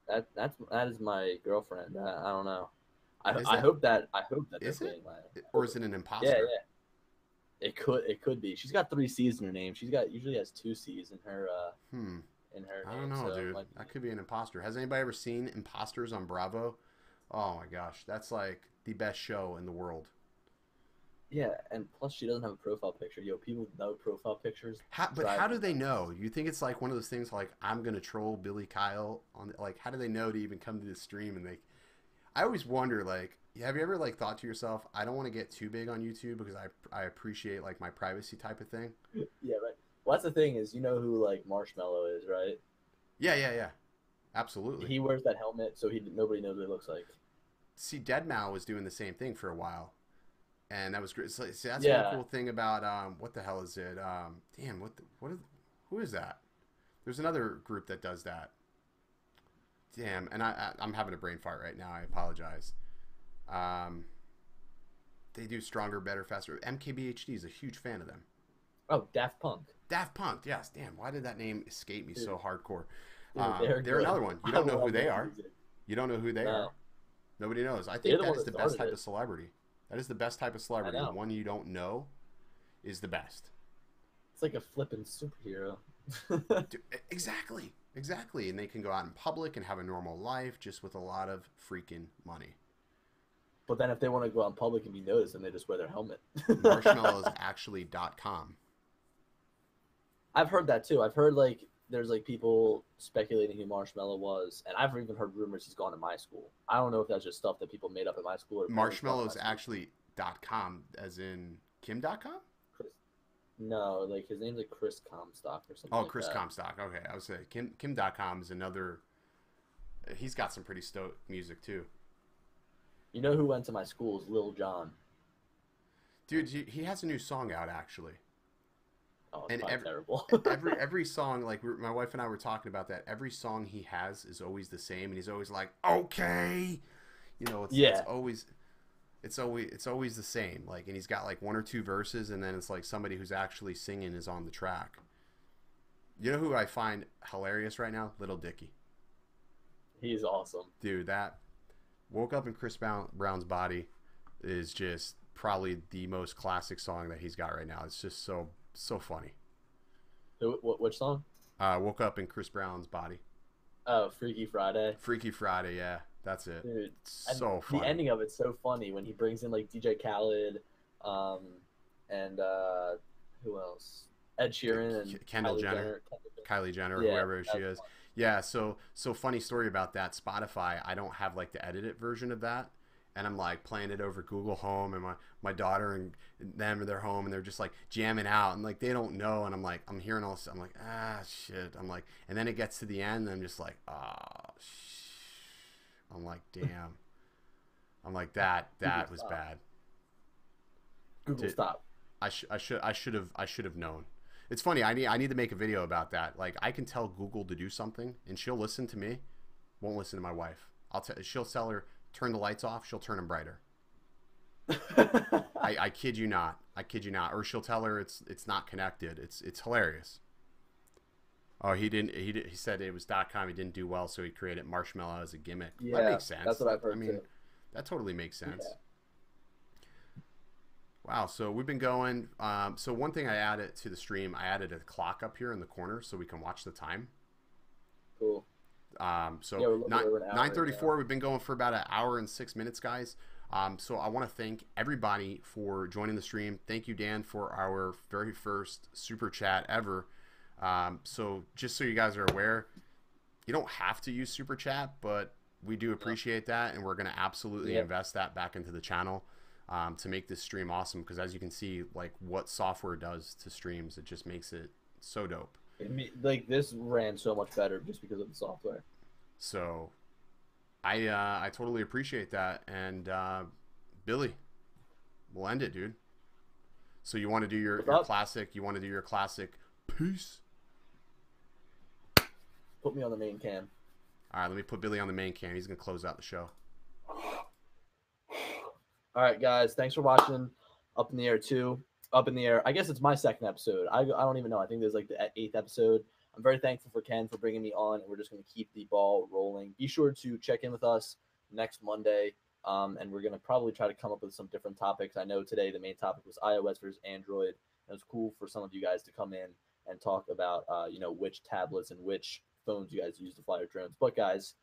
That is my girlfriend. I don't know. I hope that is it? Or is it an imposter? Yeah. It could be. She's got 3 C's in her name. Usually has 2 C's in her in her I don't name. know, So dude. That could be an imposter. Has anybody ever seen Imposters on Bravo? Oh my gosh, that's like the best show in the world. Yeah, and plus she doesn't have a profile picture. People know profile pictures. But how do they know? You think it's like one of those things like I'm gonna troll Billy Kyle on like how do they know to even come to the stream and I always wonder like have you ever like thought to yourself I don't want to get too big on YouTube because I appreciate like my privacy type of thing. Yeah, right. Well, that's the thing is who like Marshmallow is, right? Yeah. Absolutely. He wears that helmet so nobody knows what he looks like. See, Deadmau was doing the same thing for a while. And that was great. So, see, that's one cool thing about what the hell is it? Who is that? There's another group that does that. Damn, and I'm having a brain fart right now. I apologize. They do Stronger, Better, Faster. MKBHD is a huge fan of them. Oh, Daft Punk. Daft Punk, yes. Damn, why did that name escape me so hardcore? Dude, they're another one. You don't know who they are. You don't know who they are. Nobody knows. I think that is the best type of celebrity. That is the best type of celebrity. The one you don't know is the best. It's like a flippin' superhero. Dude, exactly. And they can go out in public and have a normal life just with a lot of freaking money. But then if they want to go out in public and be noticed, then they just wear their helmet. Marshmallowsactually.com. I've heard that too. I've heard like there's like people speculating who Marshmallow was, and I've even heard rumors he's gone to my school. I don't know if that's just stuff that people made up at my school. Or Marshmallowsactually.com, as in Kim.com? No, like his name's like Chris Comstock or something. Oh, Chris Comstock. Okay, I would say Kim.com is another. He's got some pretty stoked music too. You know who went to my school is Lil Jon. Dude, he has a new song out actually. Oh, it's terrible. every song, like my wife and I were talking about that. Every song he has is always the same, and he's always like, "Okay," it's always the same. Like, and he's got like 1 or 2 verses, and then it's like somebody who's actually singing is on the track. You know who I find hilarious right now? Little Dicky. He's awesome, dude. That Woke Up in Chris Brown's Body is just probably the most classic song that he's got right now. It's just so funny. Which song? Woke Up in Chris Brown's Body. Oh, Freaky Friday. Freaky Friday, yeah. That's it. Dude, so funny. The ending of it's so funny when he brings in like DJ Khaled, and who else? Ed Sheeran and Kendall Jenner. Kylie Jenner, whoever she is. Funny. Yeah, so funny story about that. Spotify, I don't have like the edited version of that. and I'm like playing it over Google Home, and my daughter and them are their home, and they're just like jamming out, and like they don't know, and I'm hearing all this, I'm like, ah shit, and then it gets to the end, and I'm just like, I'm like, damn, I'm like that was stop. bad. Google stop. I should have known. It's funny. I need to make a video about that. Like I can tell Google to do something, and she'll listen to me, won't listen to my wife. She'll tell her turn the lights off. She'll turn them brighter. I kid you not. I kid you not. Or she'll tell her it's not connected. It's hilarious. Oh, he said it was .com. He didn't do well, so he created Marshmallow as a gimmick. Yeah, that makes sense. That's what I've heard. I mean, that totally makes sense. Yeah. Wow, so we've been going. So one thing I added to the stream, I added a clock up here in the corner so we can watch the time. Cool. So 9:34. We've been going for about an hour and 6 minutes, guys. So I want to thank everybody for joining the stream. Thank you, Dan, for our very first super chat ever. So just so you guys are aware, you don't have to use super chat, but we do appreciate that, and we're going to absolutely invest that back into the channel. To make this stream awesome, because as you can see, like what software does to streams, it just makes it so dope. Like this ran so much better just because of the software. So I totally appreciate that. And Billy, we'll end it, dude. So you want to do your classic? You want to do your classic? Peace. Put me on the main cam. All right, let me put Billy on the main cam. He's gonna close out the show. All right, guys. Thanks for watching Up in the Air 2. Up in the Air. I guess it's my second episode. I don't even know. I think there's like the 8th episode. I'm very thankful for Ken for bringing me on, and we're just going to keep the ball rolling. Be sure to check in with us next Monday, and we're going to probably try to come up with some different topics. I know today the main topic was iOS versus Android. It was cool for some of you guys to come in and talk about, which tablets and which phones you guys use to fly your drones. But, guys,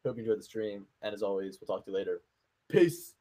hope you enjoyed the stream, and as always, we'll talk to you later. Peace.